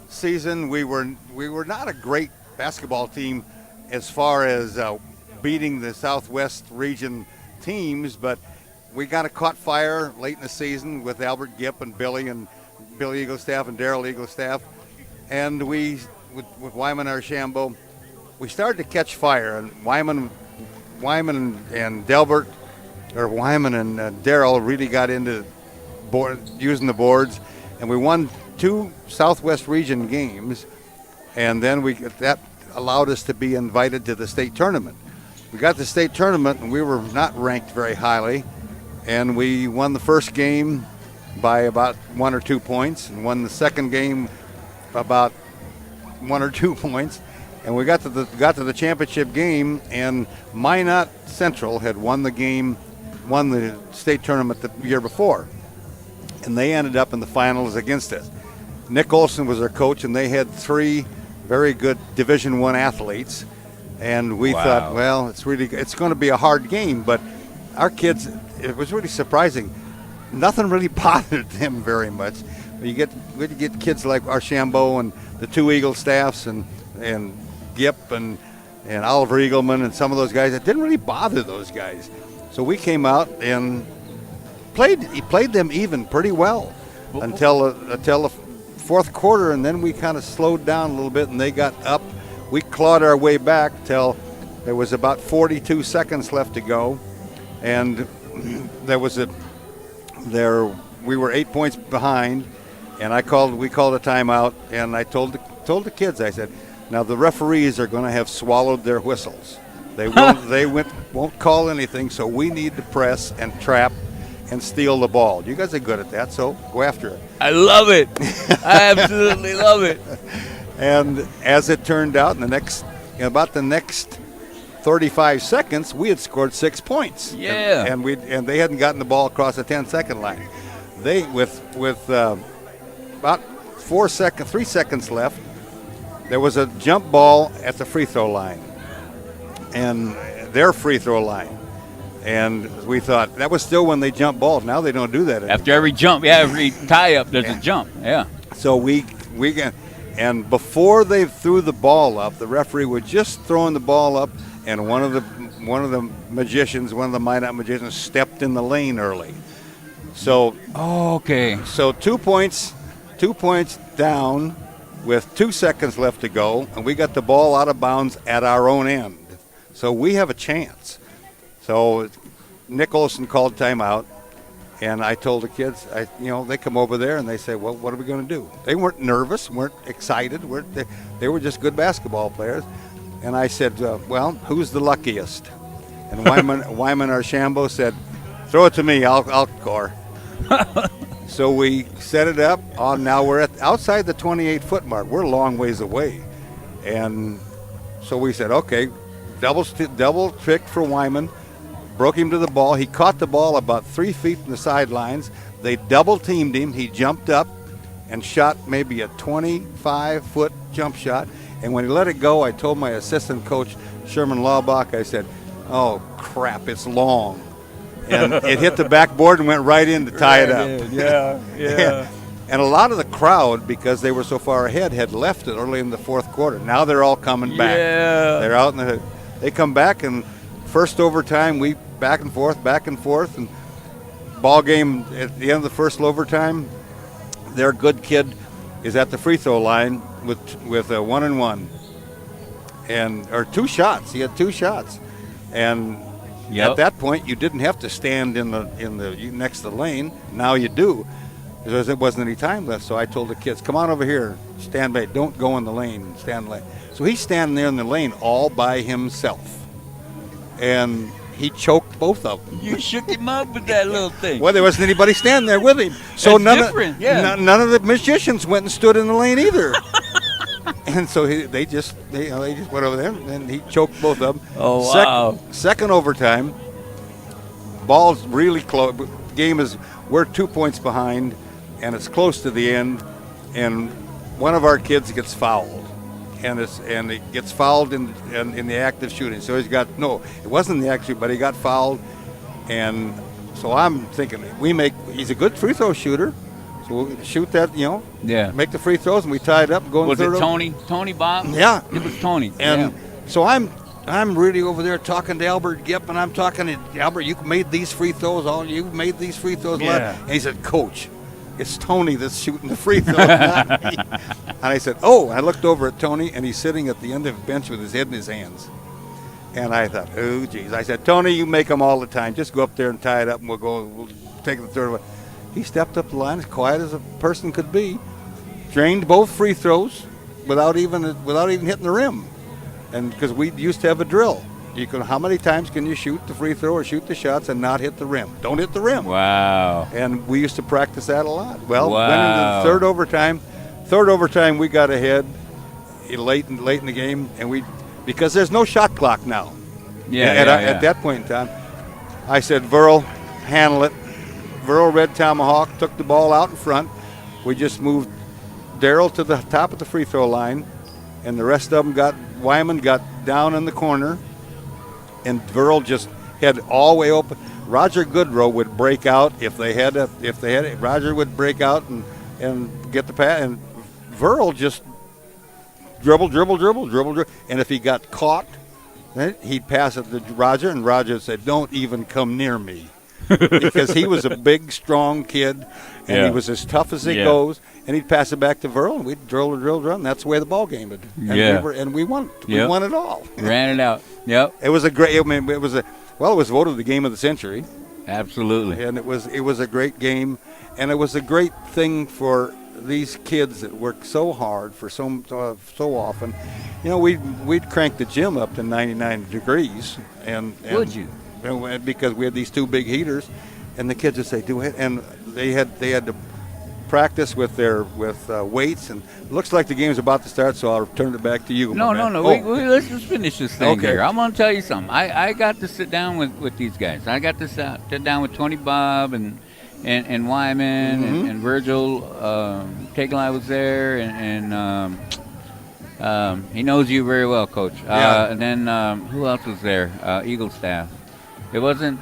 season, we were not a great basketball team as far as beating the Southwest region teams, but we kind of caught fire late in the season with Albert Gipp and Billy Eaglestaff and Darrell Eaglestaff, and we with Wyman Archambault, we started to catch fire, and Wyman and Delbert, or Wyman and Darrell really got into using the boards, and we won 2 Southwest region games, and then that allowed us to be invited to the state tournament. We got to the state tournament, and we were not ranked very highly, and we won the first game by about 1 or 2 points, and won the second game about 1 or 2 points, and we got to the championship game, and Minot Central had won the state tournament the year before, and they ended up in the finals against us. Nick Olson was our coach, and they had 3 very good Division I athletes, and we thought, well, it's going to be a hard game, but our kids, it was really surprising. Nothing really bothered them very much. We get kids like Archambault and the 2 Eaglestaffs and Gipp and Oliver Eagleman and some of those guys. It didn't really bother those guys. So we came out and played them even pretty well until the fourth quarter, and then we kind of slowed down a little bit, and they got up. We clawed our way back till there was about 42 seconds left to go, and we were 8 points behind, and we called a timeout, and I told the kids, I said, now the referees are going to have swallowed their whistles. They won't call anything, so we need to press and trap and steal the ball. You guys are good at that, so go after it. I love it. I absolutely love it. And as it turned out, in about the next 35 seconds, we had scored 6 points. Yeah. And they hadn't gotten the ball across the 10-second line. They with about 3 seconds left, there was a jump ball at the free throw line, and their free throw line. And we thought that was still when they jump balls. Now they don't do that anymore. After every jump, every tie-up, there's a jump. Yeah. So and before they threw the ball up, the referee was just throwing the ball up, and one of the Minot magicians, stepped in the lane early. So So 2 points down with 2 seconds left to go, and we got the ball out of bounds at our own end. So we have a chance. So Nick Olson called timeout, and I told the kids, they come over there and they say, well, what are we going to do? They weren't nervous, weren't excited. They were just good basketball players. And I said, well, who's the luckiest? And Wyman Archambault said, throw it to me, I'll score. So we set it up. Now we're outside the 28-foot mark. We're a long ways away. And so we said, okay, double trick for Wyman. Broke him to the ball. He caught the ball about 3 feet from the sidelines. They double teamed him. He jumped up and shot maybe a 25-foot jump shot. And when he let it go, I told my assistant coach, Sherman Laubach, I said, oh, crap, it's long. And it hit the backboard and went right in to tie it up. Yeah. And a lot of the crowd, because they were so far ahead, had left it early in the fourth quarter. Now they're all coming back. Yeah. They're out they come back, and first overtime, we back and forth, and ball game at the end of the first overtime, their good kid is at the free throw line with a 1-and-1, or 2 shots. He had 2 shots, and at that point you didn't have to stand in the next to the lane. Now you do, There wasn't any time left, so I told the kids, come on over here, stand by, don't go in the lane, stand in the lane. So he's standing there in the lane all by himself. And he choked both of them. You shook him up with that little thing. Well, there wasn't anybody standing there with him. So That's none of the magicians went and stood in the lane either. And so they just went over there, and he choked both of them. Oh, wow. Second overtime, ball's really close. Game is, we're 2 points behind, and it's close to the end, and one of our kids gets fouled. And it gets fouled in the act of shooting. So it wasn't the act, but he got fouled. And so I'm thinking, he's a good free throw shooter. So we'll shoot that, make the free throws, and we tie it up and go in the third. Was it Tony? Tony Bob? Yeah. It was Tony. And so I'm really over there talking to Albert Gipp, and I'm talking to Albert, you made these free throws, you made these free throws. Yeah. And he said, Coach, it's Tony that's shooting the free throws, not me. And I said, I looked over at Tony, and he's sitting at the end of the bench with his head in his hands. And I thought, oh, geez. I said, Tony, you make them all the time. Just go up there and tie it up, and we'll take the third one. He stepped up the line as quiet as a person could be, drained both free throws without even hitting the rim. And because we used to have a drill. How many times can you shoot the free throw or shoot the shots and not hit the rim? Don't hit the rim. Wow. And we used to practice that a lot. Well, went into the third overtime. Third overtime, we got ahead late in the game, and because there's no shot clock now. At that point in time, I said, Verl, handle it. Verl Red Tomahawk took the ball out in front. We just moved Darryl to the top of the free throw line, and the rest of them Wyman got down in the corner, and Verl just had all the way open. Roger Goodrow would break out if they had it. Roger would break out and get the pass, and Verl just dribble, and if he got caught, then he'd pass it to Roger, and Roger would say, "Don't even come near me." Because he was a big, strong kid, and he was as tough as it goes. And he'd pass it back to Verl, and we'd drill, and that's the way the ball game would. And we won. We won it all. Ran it out. Yep. It was a great. It was voted the game of the century. Absolutely. And it was a great game, and it was a great thing for these kids that work so hard for so often. We'd crank the gym up to 99 degrees, and would you? Because we had these two big heaters, and the kids would say, "Do it," and they had to practice with their weights. And it looks like the game's about to start, so I'll turn it back to you. No. Let's just finish this thing here. I'm going to tell you something. I got to sit down with these guys. I got to sit down with Tony Bob and Wyman and Virgil. Tegelai was there, and he knows you very well, Coach. And then who else was there? Eagle staff. It wasn't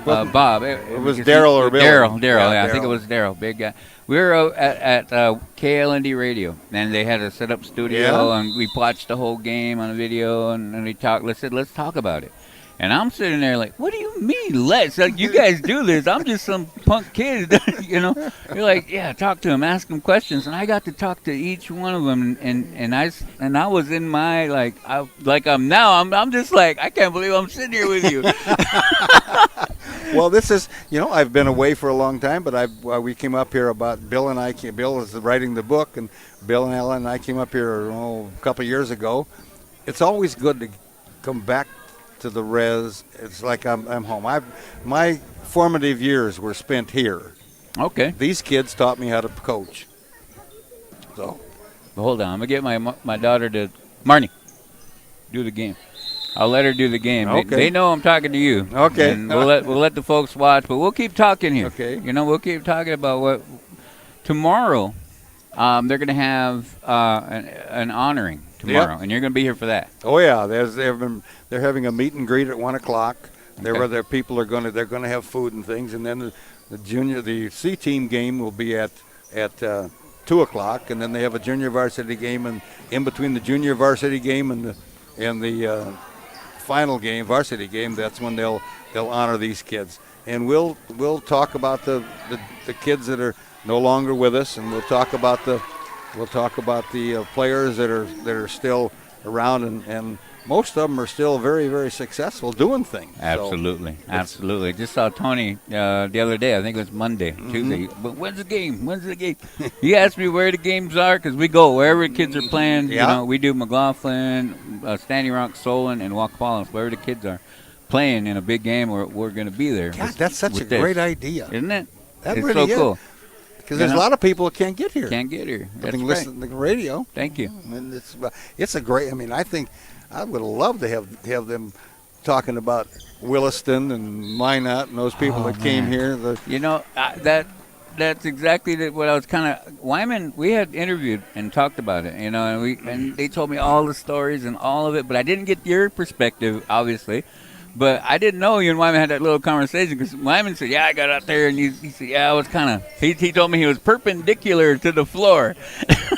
Bob. It was Darryl or Bill. Darryl. Yeah, I think it was Darryl, big guy. We were at KLND Radio, and they had a set-up studio, and we watched the whole game on a video, and we talked. Let's talk about it. And I'm sitting there like, what do you mean, let's? Like, you guys do this. I'm just some punk kid, You're like, yeah, talk to him, ask him questions. And I got to talk to each one of them, and I was in my, I'm just like, I can't believe I'm sitting here with you. Well, this is, I've been away for a long time, but we came up here about Bill is writing the book, and Bill and Ellen and I came up here a couple years ago. It's always good to come back to the res. It's like I'm home. My formative years were spent here. Okay. These kids taught me how to coach. So, well, hold on. I'm gonna get my daughter to Marnie do the game. I'll let her do the game. Okay. They know I'm talking to you. Okay. And we'll let the folks watch, but we'll keep talking here. Okay. We'll keep talking about what tomorrow. They're gonna have an honoring tomorrow, and you're going to be here for that. Oh yeah, they're having a meet and greet at 1:00. Their people they're going to have food and things, and then the C team game will be at 2:00, and then they have a junior varsity game, and in between the junior varsity game and the final game, varsity game, that's when they'll honor these kids, and we'll talk about the kids that are no longer with us, and we'll talk about the players that are still around, and most of them are still very, very successful doing things. Absolutely, absolutely. Just saw Tony the other day. I think it was Monday, Tuesday. But when's the game? When's the game? He asked me where the games are because we go wherever the kids are playing. Yeah. You know, we do McLaughlin, Standing Rock, Solon, and Waukepalas, wherever the kids are playing in a big game. We're going to be there. God, that's such a great idea, isn't it? That it's really so is. cool. Because there's a lot of people that can't get here. Can't get here. They can listen to the radio. Thank you. And it's a great. I mean, I think I would love to have them talking about Williston and Minot and those people that came here. You know, that's exactly what I was kind of. Wyman, we had interviewed and talked about it, you know, and they told me all the stories and all of it, but I didn't get your perspective, obviously. But I didn't know you and Wyman had that little conversation because Wyman said, yeah, I got out there, and he said, yeah, I was kind of, he told me he was perpendicular to the floor.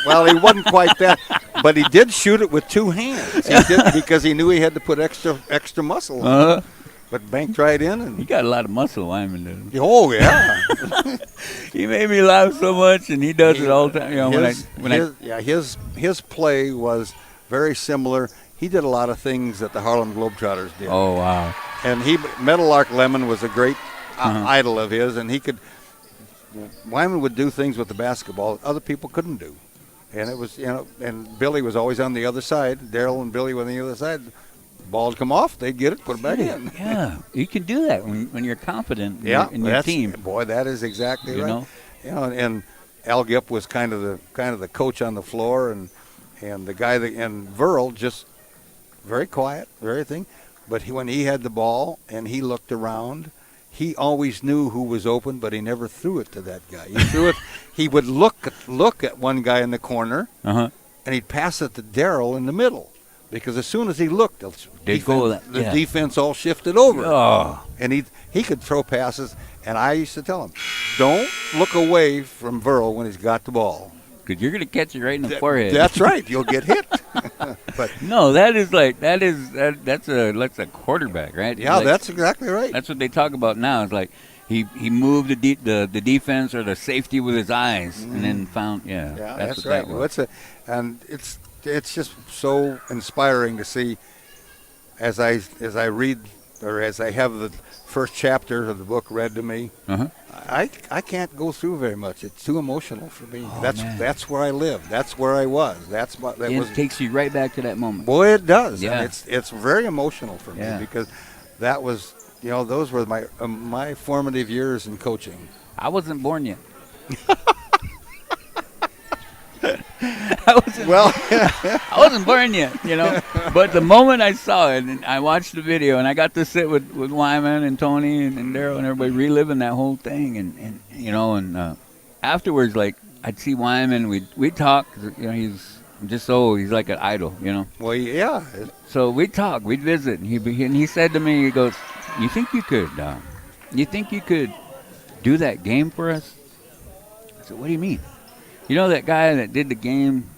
Well, he wasn't quite that, but he did shoot it with two hands. He did, because he knew he had to put extra muscle on it. But banked right in. And he got a lot of muscle, Wyman did. Oh, yeah. He made me laugh so much, and he does it all the time. You know, his play was very similar. He did a lot of things that the Harlem Globetrotters did. Oh, wow. And Meadowlark Lemon was a great idol of his, and Wyman would do things with the basketball that other people couldn't do. And it was, you know, and Billy was always on the other side. Daryl and Billy were on the other side. The ball would come off, they'd get it, put it back in. Yeah, you can do that when you're confident in your team. Boy, that is exactly right. Know? You know, and Al Gipp was kind of the coach on the floor, and the guy and Verl just very quiet, very thing. But when he had the ball and he looked around, he always knew who was open, but he never threw it to that guy. He threw it. He would look at one guy in the corner, and he'd pass it to Daryl in the middle, because as soon as he looked, the defense all shifted over. Oh. And he could throw passes, and I used to tell him, don't look away from Verl when he's got the ball. Because you're going to catch it right in the forehead. That's right. You'll get hit. But no, that's a quarterback, right? Yeah, that's exactly right. That's what they talk about now. It's like he moved the defense or the safety with his eyes, and then found that's right. And it's just so inspiring to see as I read, or as I have the first chapter of the book read to me. I can't go through very much. It's too emotional for me. That's where I live. That's where I was. It takes you right back to that moment. Boy, it does. Yeah. And it's very emotional for me because that was, you know, those were my formative years in coaching. I wasn't born yet. I wasn't born yet, you know. But the moment I saw it, and I watched the video, and I got to sit with Wyman and Tony and Daryl and everybody reliving that whole thing, and you know, and afterwards, like I'd see Wyman, we'd talk, you know, he's like an idol, you know. Well, yeah. So we'd talk, we'd visit, and he said to me, he goes, "You think you could do that game for us?" I said, "What do you mean?" You know that guy that did the game,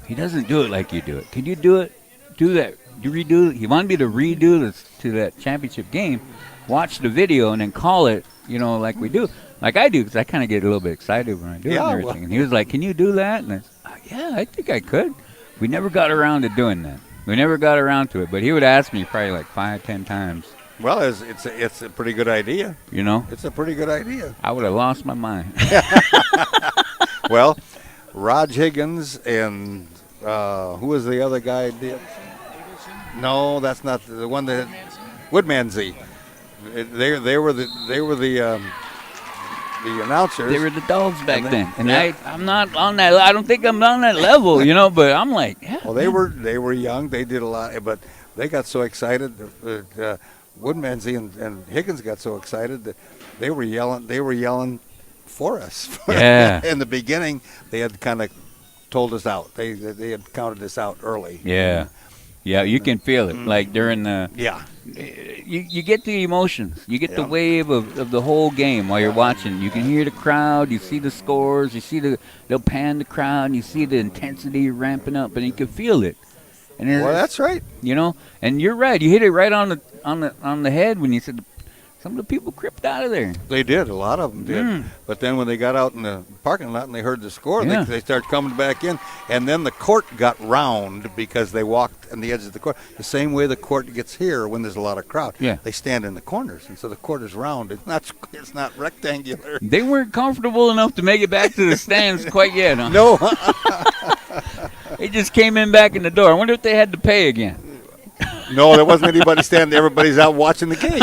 he doesn't do it like you do it. Can you do it? Do that. Redo it. He wanted me to redo this to that championship game, watch the video, and then call it, you know, like we do. Like I do, because I kind of get a little bit excited when I do it and everything. Well. And he was like, "Can you do that?" And I said, "Yeah, I think I could." We never got around to doing that. We never got around to it. But he would ask me probably like 5-10 times. Well, it's a pretty good idea. You know? It's a pretty good idea. I would have lost my mind. Well, Rog Higgins and who was the other guy? No, that's not the one that Woodmansey. They were the announcers. They were the dogs back then, and I'm not on that. I don't think I'm on that level, you know. But I'm like, yeah. Well, they were young. They did a lot, but they got so excited. Woodmansey and Higgins got so excited that they were yelling for us. Yeah. In the beginning, they had kind of told us out. They had counted us out early. Yeah. Yeah, you can feel it. Like during the you get the emotions. You get the wave of the whole game while you're watching. You can hear the crowd, you see the scores, they'll pan the crowd, and you see the intensity ramping up, and you can feel it. And well, that's right. You know, and you're right. You hit it right on the head when you said Some of the people crept out of there. They did. A lot of them did. But then when they got out in the parking lot and they heard the score, they started coming back in. And then the court got round because they walked on the edge of the court. The same way the court gets here when there's a lot of crowd. Yeah. They stand in the corners, and so the court is round. It's not rectangular. They weren't comfortable enough to make it back to the stands quite yet, huh? No. They just came in back in the door. I wonder if they had to pay again. No, there wasn't anybody standing there. Everybody's out watching the game.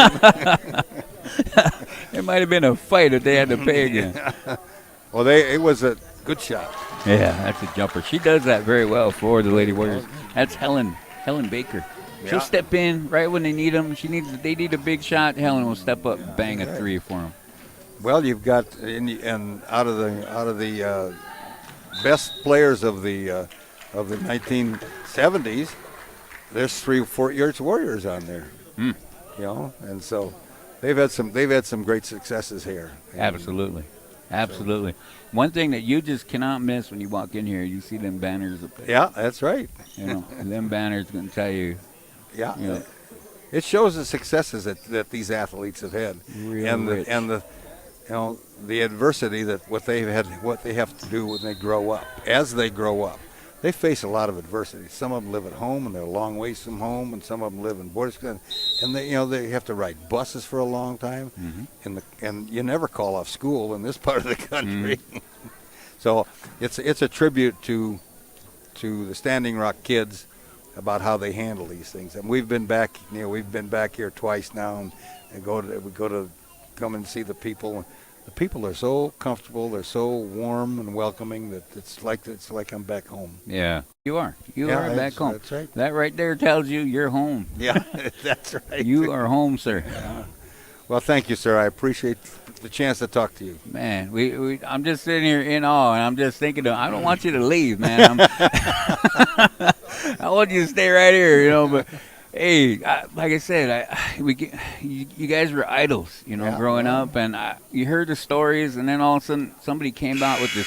There might have been a fight if they had to pay again. Well, it was a good shot. Yeah, that's a jumper. She does that very well for the Lady Warriors. That's Helen Baker. She'll step in right when they need them. They need a big shot. Helen will step up, and bang a three for them. Well, you've got and out of the best players of the 1970s, there's 3 Fort Yates Warriors on there. You know, and so they've had some great successes here. Absolutely. One thing that you just cannot miss when you walk in here, you see them banners up there. Yeah, that's right. You know, and them banners going to tell you. Yeah. You know, it shows the successes that these athletes have had, and the adversity that what they have to do when they grow up. As they grow up, they face a lot of adversity. Some of them live at home, and they're a long ways from home, and some of them live in boarding schools, and they have to ride buses for a long time, and you never call off school in this part of the country. So it's a tribute to the Standing Rock kids about how they handle these things. And we've been back here twice now, and we go to come and see the people. The people are so comfortable, they're so warm and welcoming that it's like I'm back home. Yeah, you are back home. That's right. That right there tells you you're home. Yeah, that's right. You are home, sir. Yeah. Well, thank you, sir. I appreciate the chance to talk to you. Man, I'm just sitting here in awe, and I'm just thinking, I don't want you to leave, man. I want you to stay right here, you know. But hey, like I said, you guys were idols, you know, growing up, and you heard the stories, and then all of a sudden somebody came out with the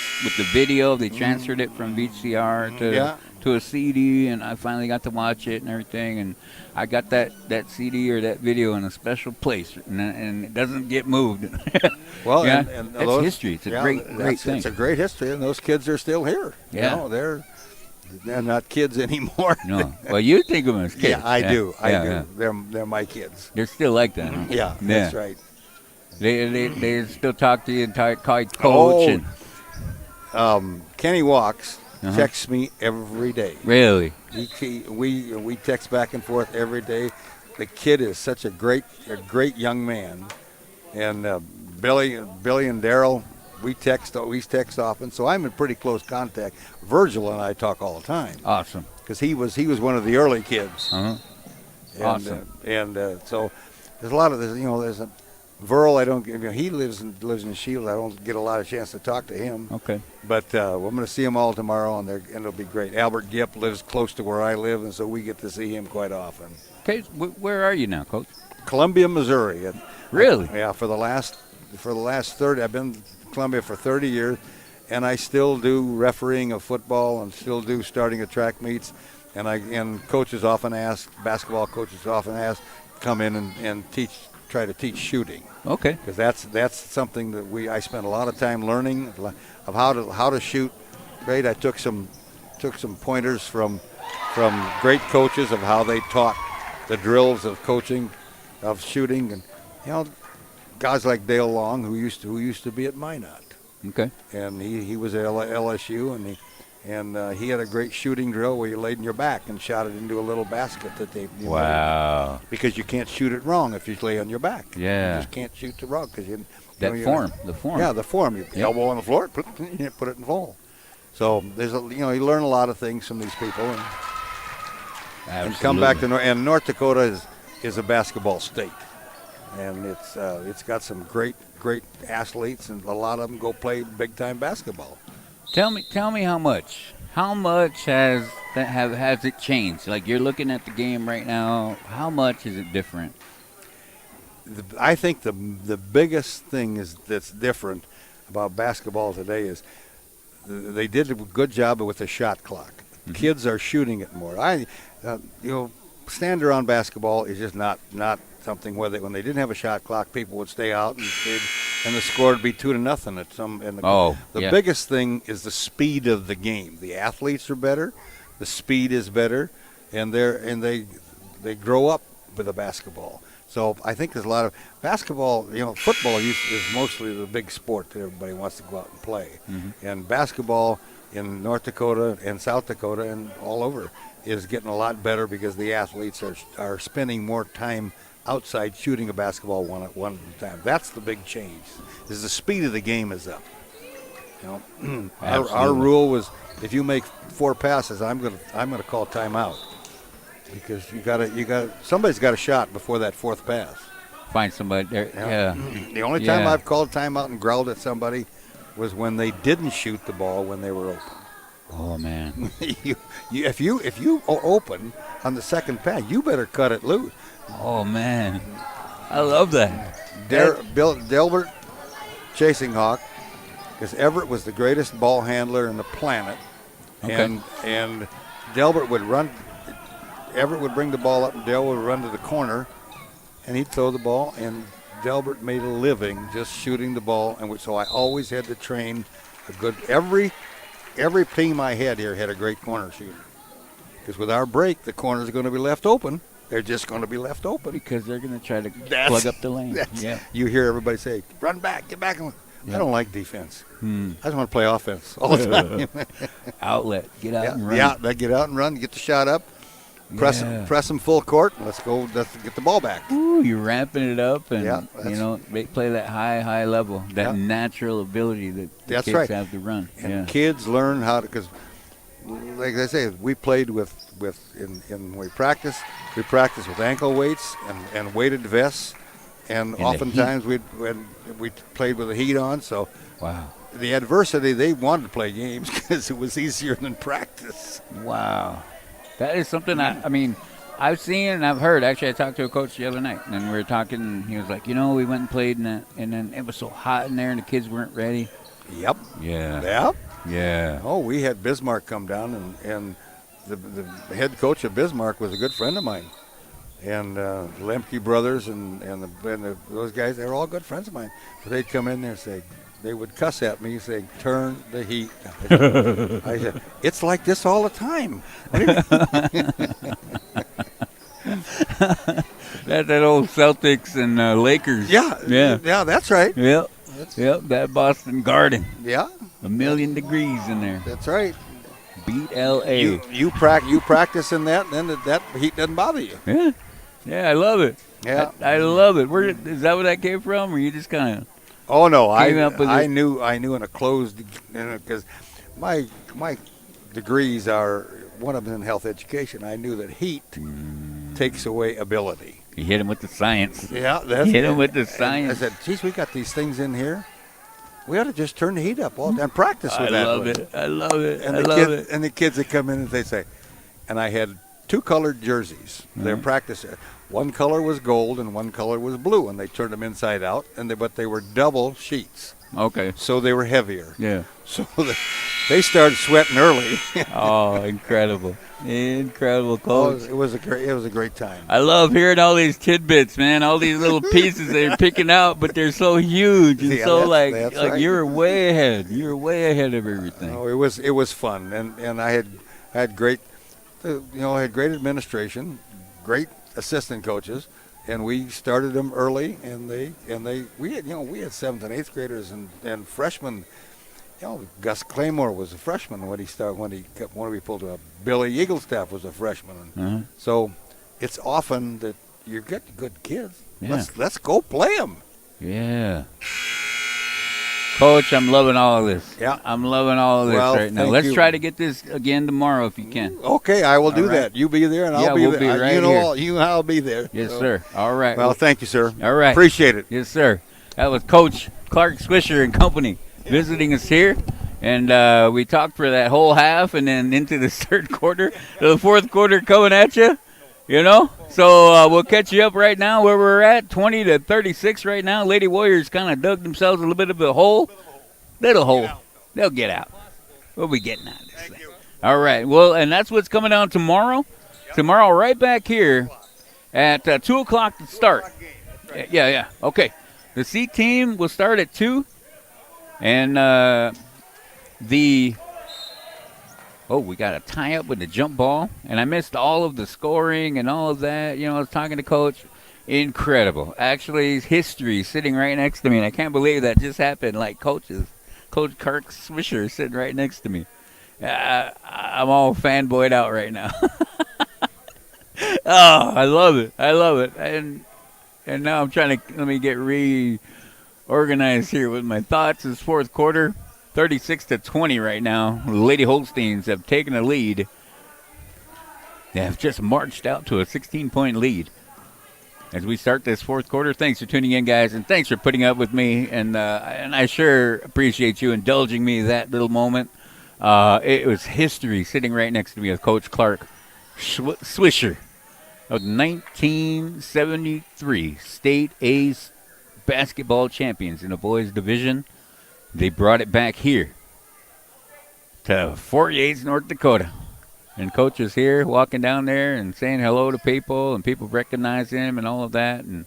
video. They transferred it from VCR to a CD, and I finally got to watch it and everything, and I got that CD or that video in a special place, and it doesn't get moved. Well, yeah, and that's history. It's a great thing. It's a great history, and those kids are still here. Yeah. You know, they're not kids anymore. No. Well, you think of them as kids. Yeah, I do. Yeah. They're my kids. They're still like that, huh? Yeah, that's right. They still talk to you and call you coach. Kenny Walks texts me every day. Really? We text back and forth every day. The kid is such a great young man, and Billy and Daryl. We text often, so I'm in pretty close contact. Virgil and I talk all the time. Awesome. Because he was one of the early kids. Awesome. So there's a lot of this. You know, there's a Virl. He lives in Shields. I don't get a lot of chance to talk to him. Okay. But we're going to see them all tomorrow, and it'll be great. Albert Gipp lives close to where I live, and so we get to see him quite often. Okay, where are you now, Coach? Columbia, Missouri. Really? Yeah. For the last 30, I've been Columbia for 30 years, and I still do refereeing of football and still do starting at track meets, and coaches often ask, basketball coaches often ask, come in and try to teach shooting. Okay. Because that's something that I spent a lot of time learning of how to shoot. Great. I took some pointers from great coaches of how they taught the drills of coaching, of shooting, and guys like Dale Long, who used to be at Minot. Okay. And he was at LSU, and he had a great shooting drill where you laid on your back and shot it into a little basket that they. Wow. Because you can't shoot it wrong if you lay on your back. Yeah. You just can't shoot the wrong because the form. Yeah, the form. You elbow on the floor, put it in full. So there's you learn a lot of things from these people, and come back to and North Dakota is a basketball state. And it's got some great athletes, and a lot of them go play big time basketball. Tell me how much has it changed? Like, you're looking at the game right now. How much is it different? I think the biggest thing that's different about basketball today is they did a good job with the shot clock. Mm-hmm. Kids are shooting it more. Stand around basketball is just not something where when they didn't have a shot clock, people would stay out and the score would be 2-0 at some. And the biggest thing is the speed of the game. The athletes are better, the speed is better, and they grow up with the basketball. So I think there's a lot of basketball. Football is mostly the big sport that everybody wants to go out and play, and basketball in North Dakota and South Dakota and all over is getting a lot better because the athletes are spending more time outside shooting a basketball one at a time. That's the big change. Is the speed of the game is up. Our rule was if you make 4 passes, I'm gonna call timeout because somebody's got a shot before that 4th pass. Find somebody there. Yeah. The only time I've called timeout and growled at somebody was when they didn't shoot the ball when they were open. Oh man! If you open on the 2nd pass, you better cut it loose. Oh man, I love that. Delbert chasing hawk, because Everett was the greatest ball handler on the planet, and Delbert would run. Everett would bring the ball up, and Del would run to the corner, and he'd throw the ball. And Delbert made a living just shooting the ball, and so I always had to train a good Every team I had here had a great corner shooter. Because with our break, the corners are going to be left open. They're just going to be left open. Because they're going to try to plug up the lane. Yeah. You hear everybody say, run back, get back. I don't like defense. I just want to play offense all the time. Outlet. Get out and run. Yeah, get out and run, get the shot up. Press them full court. Let's get the ball back. Ooh, you're ramping it up and play that high level, that natural ability that the kids have to run. And kids learn how to, because like I say, we played when we practice with ankle weights and weighted vests, and oftentimes we played with the heat on. So wow. The adversity, they wanted to play games because it was easier than practice. Wow. That is something I've seen and I've heard. Actually, I talked to a coach the other night, and we were talking, and he was like, we went and played in that, and then it was so hot in there, and the kids weren't ready. Yep. Yeah. Yep. Yeah. Oh, we had Bismarck come down, and the head coach of Bismarck was a good friend of mine. And Lemke brothers and those guys, they were all good friends of mine. But they'd come in there and say, they would cuss at me saying, turn the heat. I said, it's like this all the time. That's that old Celtics and Lakers. Yeah, that's right. Yep, that Boston Garden. Yeah. 1,000,000 degrees in there. That's right. Beat L.A. You practice in that, and then that heat doesn't bother you. Yeah, I love it. Yeah. I love it. Is that where that came from, or you just kind of... Oh no, I knew in a closed, because my degrees are, one of them in health education. I knew that heat takes away ability. You hit him with the science. Yeah, hit him with the science. I said, geez, we got these things in here. We ought to just turn the heat up all and practice with that. I love it. And the kids that come in and they say, and I had 2 colored jerseys. They're practicing. One color was gold and one color was blue, and they turned them inside out, but they were double sheets. Okay. So they were heavier. Yeah. So they started sweating early. Oh, incredible. Incredible, Coach. It was a great time. I love hearing all these tidbits, man, all these little pieces they're picking out, but they're so huge and that's right. You're way ahead. You're way ahead of everything. Oh, it was fun, and I had great, I had great administration, great assistant coaches, and we started them early, and we had 7th and 8th graders and freshmen. Gus Claymore was a freshman when we pulled up. Billy Eaglestaff was a freshman. So it's often that you get good kids. Yeah. Let's go play them. Yeah. Coach, I'm loving all of this. Yeah. I'm loving all of this right now. Let's try to get this again tomorrow if you can. Okay, I will do that. You be there, and I'll be there. Be right here. I'll be there. Yes, sir. All right. Well, thank you, sir. All right. Appreciate it. Yes, sir. That was Coach Clark Swisher and company visiting us here. And we talked for that whole half and then into the 3rd quarter. The 4th quarter coming at you. So we'll catch you up right now where we're at, 20-36 right now. Lady Warriors kind of dug themselves a little bit of a hole. Little hole. They'll get out. We'll be getting out of this thing. All right. Well, and that's what's coming on tomorrow. Tomorrow right back here at 2 o'clock to start. Yeah. Okay. The C team will start at 2. And we got a tie-up with the jump ball. And I missed all of the scoring and all of that. I was talking to Coach. Incredible. Actually, history sitting right next to me. And I can't believe that just happened. Like Coach Kirk Swisher sitting right next to me. I'm all fanboyed out right now. Oh, I love it. And now I'm trying to let me get reorganized here with my thoughts. It's fourth quarter, 36-20 right now. The Lady Holsteins have taken a lead. They have just marched out to a 16-point lead as we start this fourth quarter. Thanks for tuning in, guys, and thanks for putting up with me. And I sure appreciate you indulging me that little moment. It was history sitting right next to me with Coach Clark Swisher of 1973 State A's basketball champions in the boys division. They brought it back here to Fort Yates, North Dakota. And Coach is here walking down there and saying hello to people, and people recognize him and all of that. And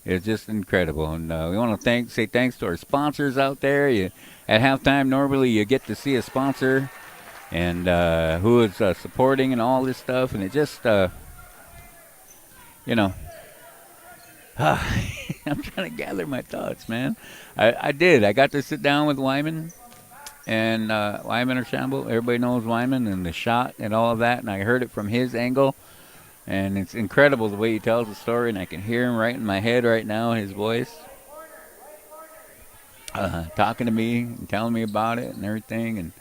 it's just incredible. And we want to say thanks to our sponsors out there. At halftime, normally you get to see a sponsor and who is supporting and all this stuff. And it just, I'm trying to gather my thoughts, man. I did. I got to sit down with Wyman. And Wyman or Shamble, everybody knows Wyman and the shot and all of that. And I heard it from his angle. And it's incredible the way he tells the story. And I can hear him right in my head right now, his voice. Talking to me and telling me about it and everything. And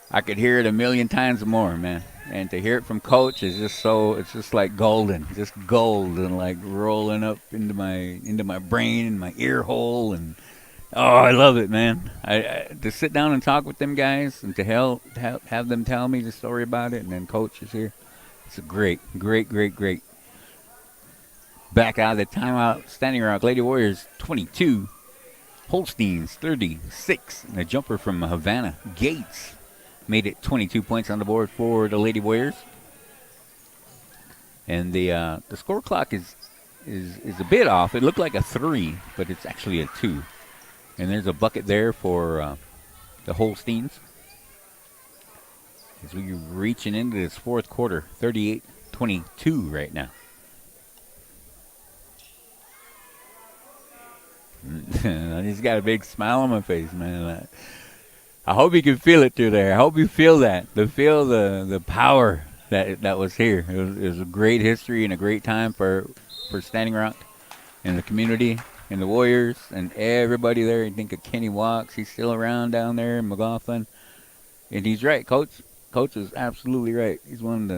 I could hear it a million times more, man. And to hear it from Coach is just it's just like golden. Just gold and like rolling up into my brain and my ear hole. And oh, I love it, man. I to sit down and talk with them guys and to have them tell me the story about it, and then Coach is here. It's a great. Back out of the timeout, Standing Rock Lady Warriors 22, Holsteins 36. And a jumper from Havana Gates made it 22 points on the board for the Lady Warriors. And the score clock is a bit off. It looked like a 3, but it's actually a 2. And there's a bucket there for the Holsteins. As we're reaching into this fourth quarter, 38-22 right now. I just got a big smile on my face, man. I hope you can feel it through there. I hope you feel that. Feel the power that was here. It was a great history and a great time for Standing Rock and the community and the Warriors and everybody there. You think of Kenny Walks. He's still around down there in McLaughlin. And he's right. Coach is absolutely right. He's one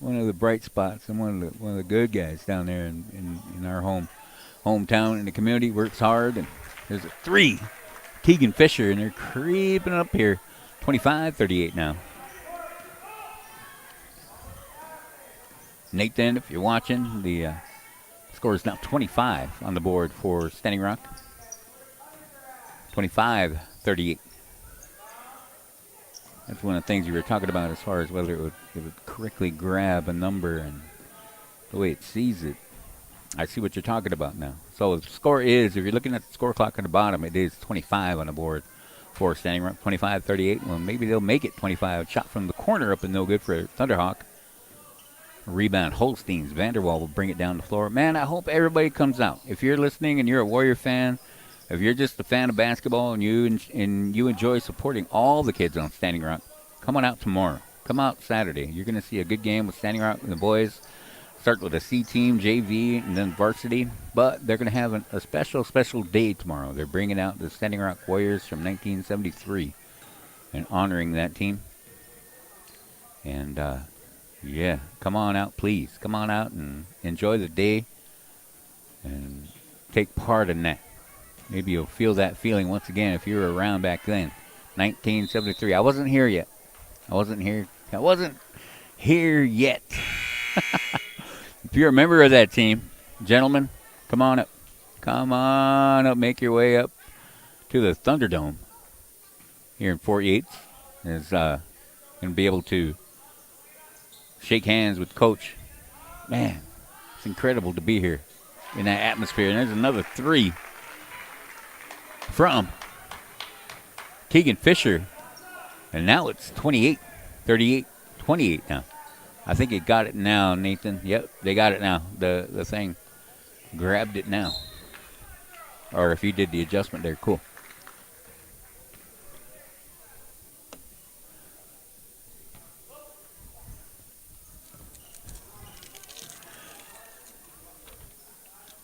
of the bright spots and one of the good guys down there in our hometown in the community. Works hard. And there's a 3. Keegan Fisher, and they're creeping up here. 25-38 now. Nathan, if you're watching, the score is now 25 on the board for Standing Rock. 25-38. That's one of the things you were talking about as far as whether it would correctly grab a number and the way it sees it. I see what you're talking about now. So the score is, if you're looking at the score clock on the bottom, it is 25 on the board for Standing Rock. 25-38. Well, maybe they'll make it 25. Shot from the corner up and no good for Thunderhawk. Rebound, Holsteins. Vanderwall will bring it down the floor. Man, I hope everybody comes out. If you're listening and you're a Warrior fan, if you're just a fan of basketball and you enjoy supporting all the kids on Standing Rock, come on out tomorrow. Come out Saturday. You're going to see a good game with Standing Rock and the boys. Start with a C team, JV, and then varsity. But they're going to have a special day tomorrow. They're bringing out the Standing Rock Warriors from 1973 and honoring that team. And, yeah, come on out, please. Come on out and enjoy the day and take part in that. Maybe you'll feel that feeling once again if you were around back then. 1973. I wasn't here yet. I wasn't here yet. If you're a member of that team, gentlemen, come on up. Come on up. Make your way up to the Thunderdome here in Fort Yates. Is going to be able to shake hands with Coach. Man, It's incredible to be here in that atmosphere. And there's another three from Keegan Fisher. And now it's 28, 38, 28 now. I think it got it now, Nathan. Yep, they got it now. The thing grabbed it now. Or if you did the adjustment there, cool.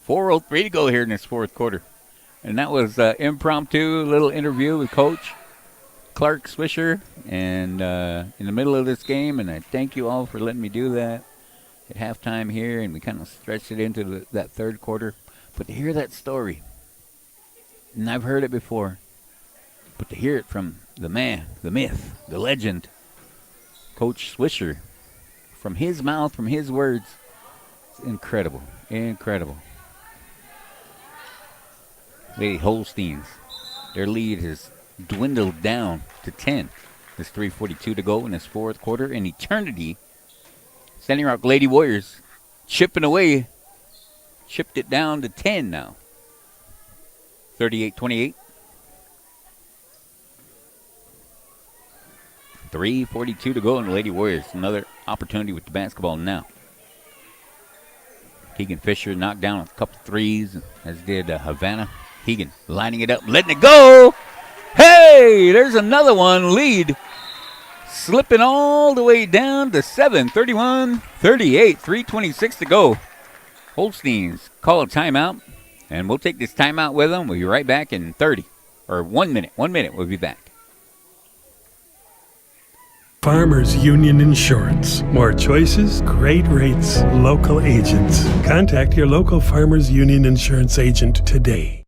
.403 to go here in this fourth quarter. And that was impromptu little interview with Coach Clark Swisher, and in the middle of this game, and I thank you all for letting me do that at halftime here, and we kind of stretched it into that third quarter. But to hear that story, and I've heard it before, but to hear it from the man, the myth, the legend, Coach Swisher, from his mouth, from his words, it's incredible, incredible. Lady Holsteins, their lead has dwindled down to 10. There's 3:42 to go in this fourth quarter. In eternity, Standing Rock Lady Warriors chipping away, chipped it down to 10 now. 38-28. 3:42 to go in the Lady Warriors. Another opportunity with the basketball now. Keegan Fisher knocked down a couple threes, as did Havana. Keegan lining it up, letting it go. Hey, there's another one. Lead slipping all the way down to 7, 31-38, 3:26 to go. Holsteins call a timeout, and we'll take this timeout with them. We'll be right back in 30, or 1 minute. 1 minute, we'll be back. Farmers Union Insurance. More choices, great rates, local agents. Contact your local Farmers Union Insurance agent today.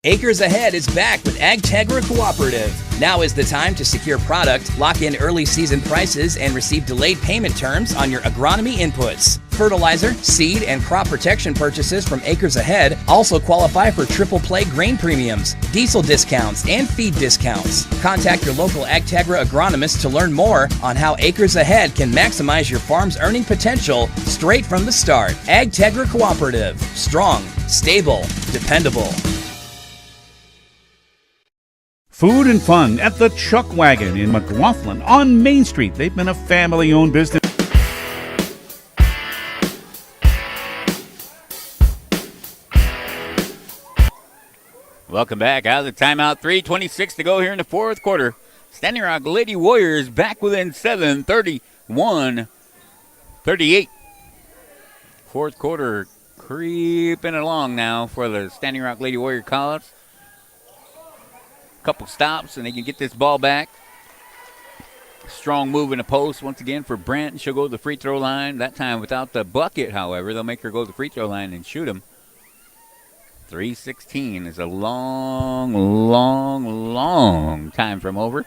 Acres Ahead is back with AgTegra Cooperative. Now is the time to secure product, lock in early season prices, and receive delayed payment terms on your agronomy inputs. Fertilizer, seed, and crop protection purchases from Acres Ahead also qualify for triple play grain premiums, diesel discounts, and feed discounts. Contact your local AgTegra agronomist to learn more on how Acres Ahead can maximize your farm's earning potential straight from the start. AgTegra Cooperative. Strong, stable, dependable. Food and fun at the Chuck Wagon in McLaughlin on Main Street. They've been a family-owned business. Welcome back out of the timeout. 3:26 to go here in the fourth quarter. Standing Rock Lady Warriors back within 7, 31-38. Fourth quarter creeping along now for the Standing Rock Lady Warrior Colts. Couple stops and they can get this ball back. Strong move in the post once again for Brent. She'll go to the free throw line. That time without the bucket, however. They'll make her go to the free throw line and shoot him. 3:16 is a long, long, long time from over.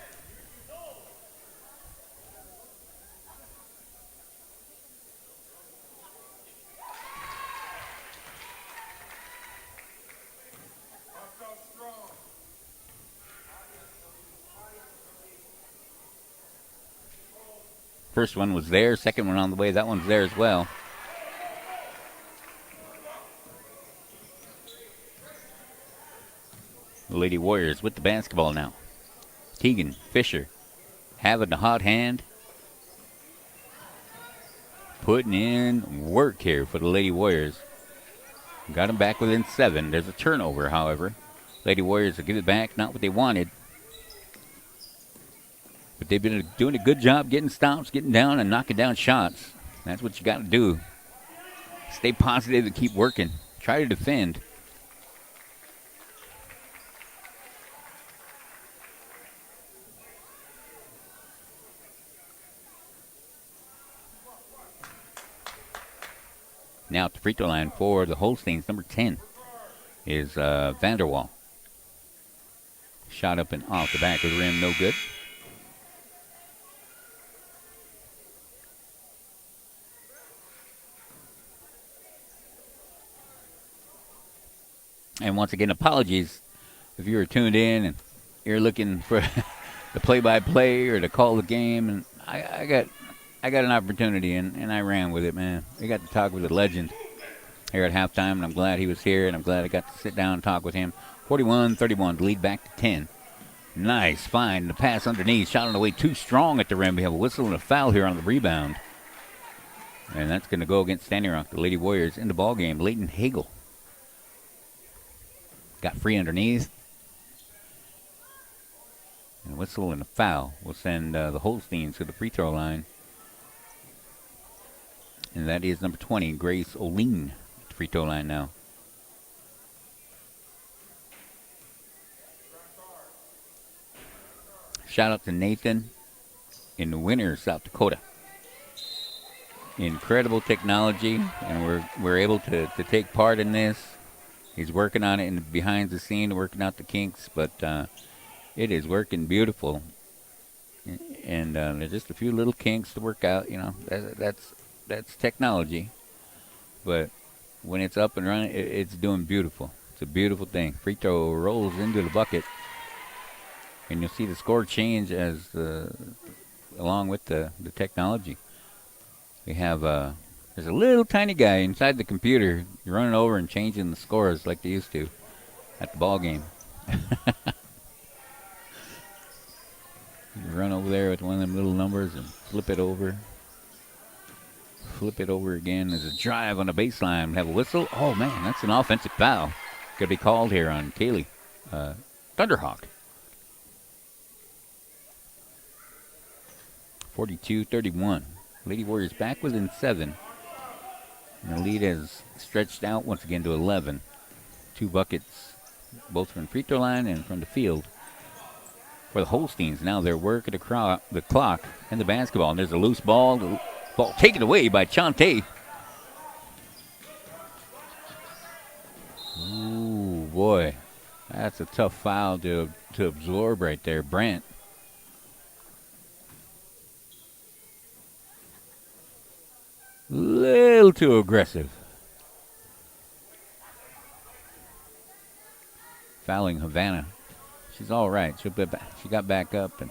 First one was there, second one on the way. That one's there as well. The Lady Warriors with the basketball now. Keegan Fisher having the hot hand. Putting in work here for the Lady Warriors. Got them back within 7. There's a turnover, however. Lady Warriors will give it back, not what they wanted. But they've been doing a good job getting stops, getting down, and knocking down shots. That's what you got to do. Stay positive and keep working. Try to defend. Now at the free throw line for the Holsteins, number 10 is Vanderwall. Shot up and off the back of the rim, no good. And once again, apologies if you were tuned in and you're looking for the play-by-play or to call the game. And I got an opportunity, and I ran with it, man. We got to talk with a legend here at halftime, and I'm glad he was here, and I'm glad I got to sit down and talk with him. 41-31, lead back to 10. Nice find. The pass underneath. Shot on the way too strong at the rim. We have a whistle and a foul here on the rebound. And that's going to go against Standing Rock. The Lady Warriors in the ball game. Leighton Hagel got free underneath. And a whistle and a foul will send the Holsteins to the free throw line. And that is number 20, Grace Oline, at the free throw line now. Shout out to Nathan in the Winter, South Dakota. Incredible technology, and we're able to take part in this. He's working on it in behind the scene, working out the kinks, but it is working beautiful. And there's just a few little kinks to work out. You know, that's technology. But when it's up and running, it's doing beautiful. It's a beautiful thing. Free throw rolls into the bucket. And you'll see the score change as along with the technology. We have there's a little tiny guy inside the computer running over and changing the scores like they used to at the ball game. You run over there with one of them little numbers and flip it over. Flip it over again. There's a drive on the baseline. We have a whistle. Oh, man, that's an offensive foul. Going to be called here on Kaylee Thunderhawk. 42-31. Lady Warriors back within 7. And the lead has stretched out once again to 11. 2 buckets, both from the free throw line and from the field. For the Holsteins, now they're working the clock and the basketball. And there's a loose ball. The ball taken away by Chante. Ooh, boy. That's a tough foul to absorb right there. Brandt. Little too aggressive. Fouling Havana. She's all right. She got back up and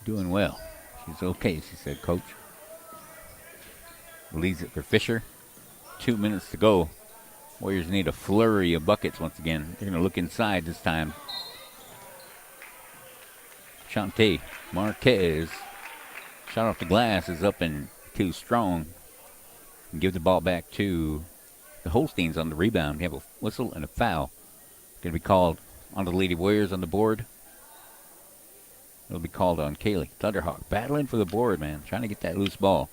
doing well. She's okay, she said, Coach. Leaves it for Fisher. 2 minutes to go. Warriors need a flurry of buckets once again. They're going to look inside this time. Chante Marquez. Shot off the glass is up and too strong. And give the ball back to the Holsteins on the rebound. They have a whistle and a foul. Going to be called on the Lady Warriors on the board. It'll be called on Kaylee Thunderhawk. Battling for the board, man. Trying to get that loose ball.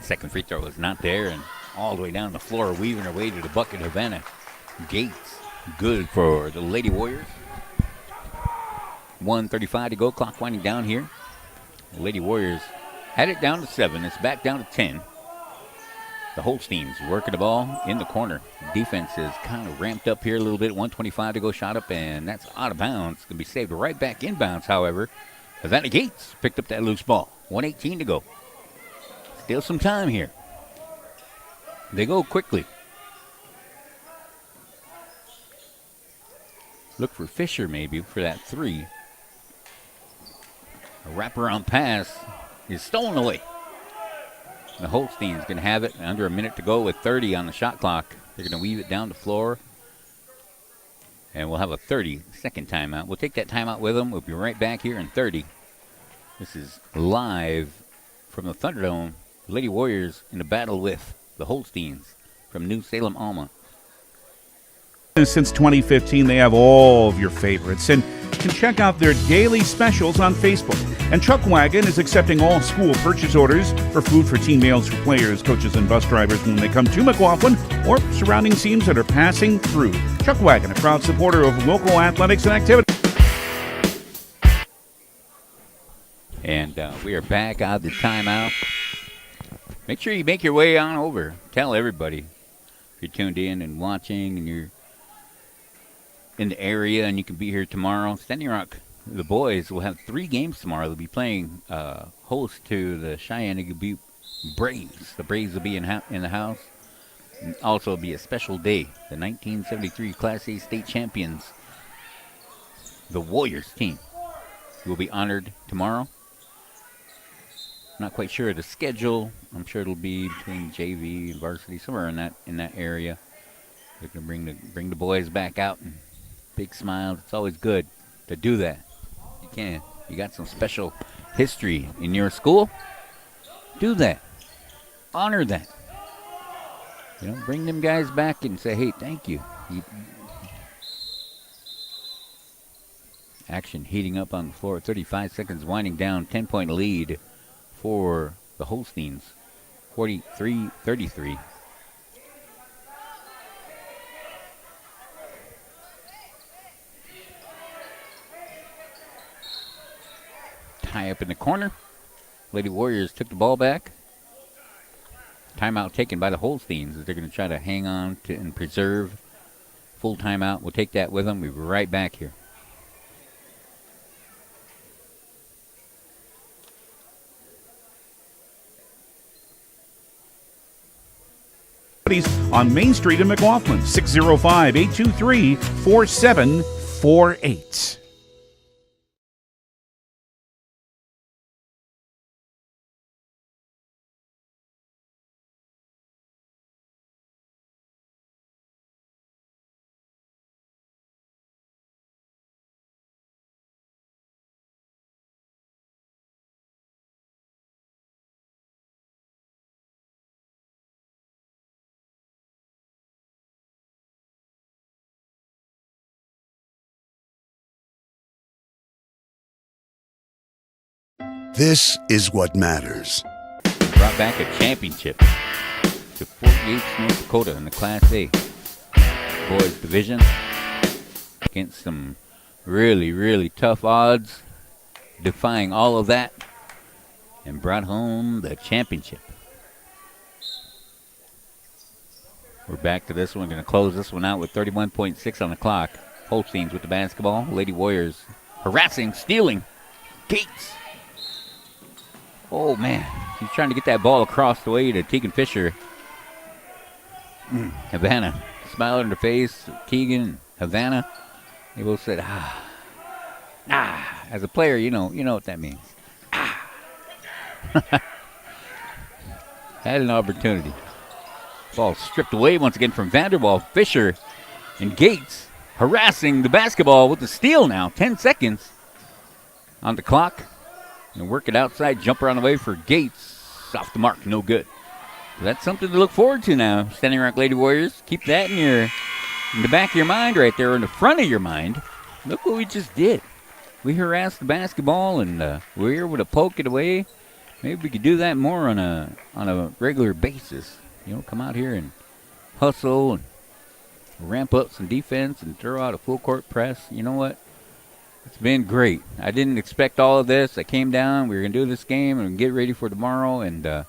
Second free throw is not there, and all the way down the floor, weaving her way to the bucket. Havana Gates, good for the Lady Warriors. 1:35 to go, clock winding down here. The Lady Warriors had it down to 7. It's back down to 10. The Holsteins working the ball in the corner. Defense is kind of ramped up here a little bit. 1:25 to go, shot up, and that's out of bounds. Going to be saved right back in bounds, however. Havana Gates picked up that loose ball. 1:18 to go. Still some time here. They go quickly. Look for Fisher maybe for that 3. A wraparound pass is stolen away. The Holsteins going to have it under a minute to go with 30 on the shot clock. They're going to weave it down the floor. And we'll have a 30-second timeout. We'll take that timeout with them. We'll be right back here in 30. This is live from the Thunderdome. Lady Warriors in a battle with the Holsteins from New Salem, Almont. Since 2015, they have all of your favorites, and you can check out their daily specials on Facebook. And Chuck Wagon is accepting all school purchase orders for food for teen meals for players, coaches, and bus drivers when they come to McLaughlin or surrounding teams that are passing through. Chuck Wagon, a proud supporter of local athletics and activities. And we are back out of the timeout. Make sure you make your way on over. Tell everybody if you're tuned in and watching and you're in the area and you can be here tomorrow. Standing Rock, the boys will have 3 games tomorrow. They'll be playing host to the Cheyenne Braves. The Braves will be in the house. And also it'll be a special day. The 1973 Class A state champions, the Warriors team, will be honored tomorrow. Not quite sure of the schedule. I'm sure it'll be between JV and varsity, somewhere in that area. They're gonna bring the boys back out and big smiles. It's always good to do that. You can. You got some special history in your school? Do that. Honor that. You know, bring them guys back and say, hey, thank you. Action heating up on the floor. 35 seconds winding down. 10-point lead for the Holsteins, 43-33. Tie up in the corner. Lady Warriors took the ball back. Timeout taken by the Holsteins as they're going to try to hang on to and preserve. Full timeout. We'll take that with them. We'll be right back here. On Main Street in McLaughlin, 605-823-4748. This is what matters. Brought back a championship to 48 North Dakota in the Class A boys division against some really, really tough odds, defying all of that, and brought home the championship. We're back to this one. Going to close this one out with 31.6 on the clock. Holsteins with the basketball. Lady Warriors harassing, stealing. Gates. Oh, man. He's trying to get that ball across the way to Tegan Fisher. Havana. Smile on her face. Tegan, Havana. They both said, ah. Ah. As a player, you know what that means. Ah. Had an opportunity. Ball stripped away once again from Vanderwall. Fisher and Gates harassing the basketball with the steal now. 10 seconds on the clock. And work it outside. Jumper on the way for Gates. Off the mark. No good. So that's something to look forward to now. Standing Rock Lady Warriors. Keep that in the back of your mind right there, in the front of your mind. Look what we just did. We harassed the basketball and we were able to poke it away. Maybe we could do that more on a regular basis. Come out here and hustle and ramp up some defense and throw out a full court press. You know what? It's been great. I didn't expect all of this. I came down. We were going to do this game and get ready for tomorrow. And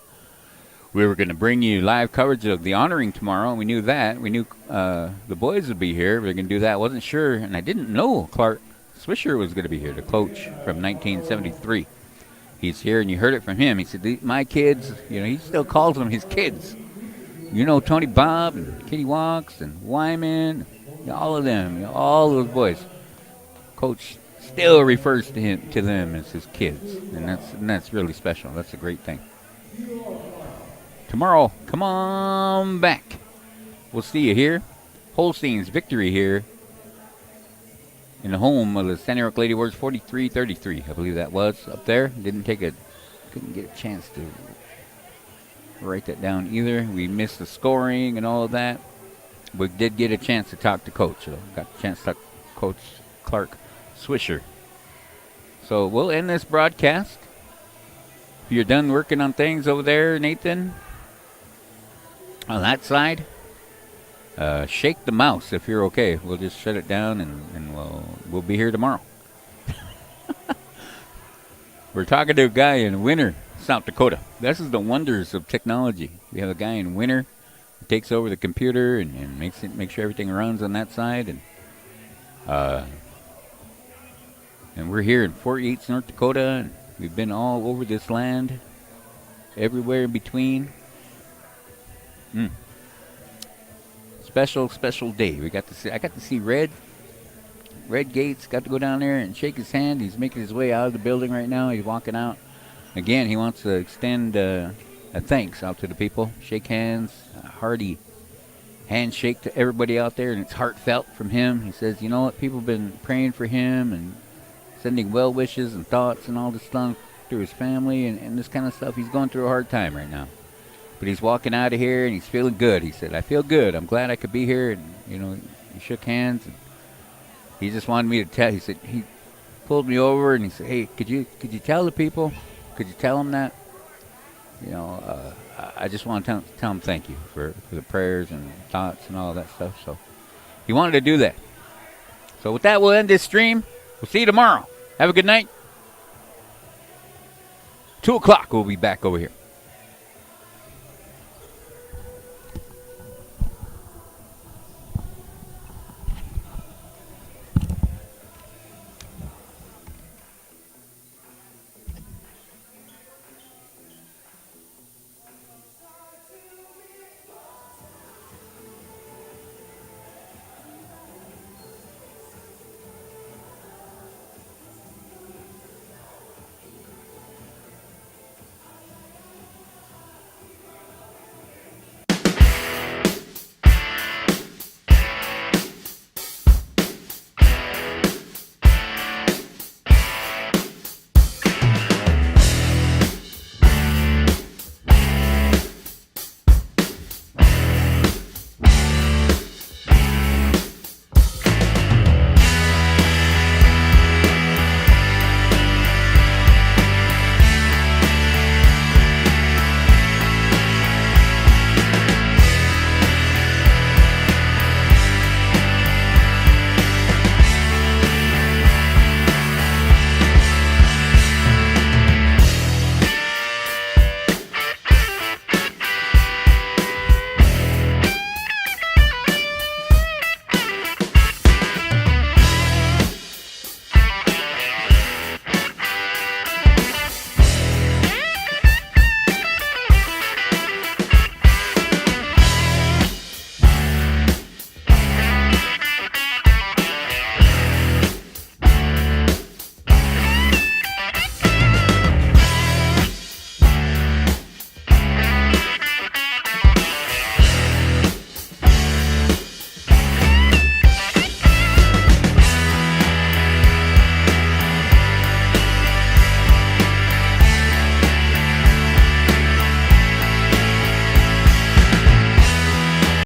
we were going to bring you live coverage of the honoring tomorrow. And we knew that. We knew the boys would be here. We were going to do that. I wasn't sure. And I didn't know Clark Swisher was going to be here, the coach from 1973. He's here, and you heard it from him. He said, my kids, he still calls them his kids. Tony Bob and Kitty Walks and Wyman, all of them, all those boys. Coach still refers to them as his kids, and that's really special. That's a great thing. Tomorrow, come on back. We'll see you here. Holstein's victory here in the home of the Standing Rock Lady Warriors, 43-33. I believe that was up there. Couldn't get a chance to write that down either. We missed the scoring and all of that. We did get a chance to talk to Coach. Got a chance to talk to Coach Clark Swisher. So we'll end this broadcast. If you're done working on things over there, Nathan, on that side, shake the mouse if you're okay. We'll just shut it down and we'll be here tomorrow. We're talking to a guy in Winter, South Dakota. This is the wonders of technology. We have a guy in Winter who takes over the computer and makes sure everything runs on that side. And we're here in Fort Yates, North Dakota, and we've been all over this land, everywhere in between. Special day. I got to see Red Gates. Got to go down there and shake his hand. He's making his way out of the building right now. He's walking out. Again, he wants to extend a thanks out to the people. Shake hands, a hearty handshake to everybody out there, and it's heartfelt from him. He says, you know what, people have been praying for him and sending well wishes and thoughts and all this stuff through his family and this kind of stuff. He's going through a hard time right now. But he's walking out of here, and he's feeling good. He said, I feel good. I'm glad I could be here. And, you know, he shook hands. And he just wanted me to tell. He said, he pulled me over, and he said, hey, could you tell the people? Could you tell them that? You know, I just want to tell them thank you for the prayers and thoughts and all that stuff. So he wanted to do that. So with that, we'll end this stream. We'll see you tomorrow. Have a good night. 2 o'clock, we'll be back over here.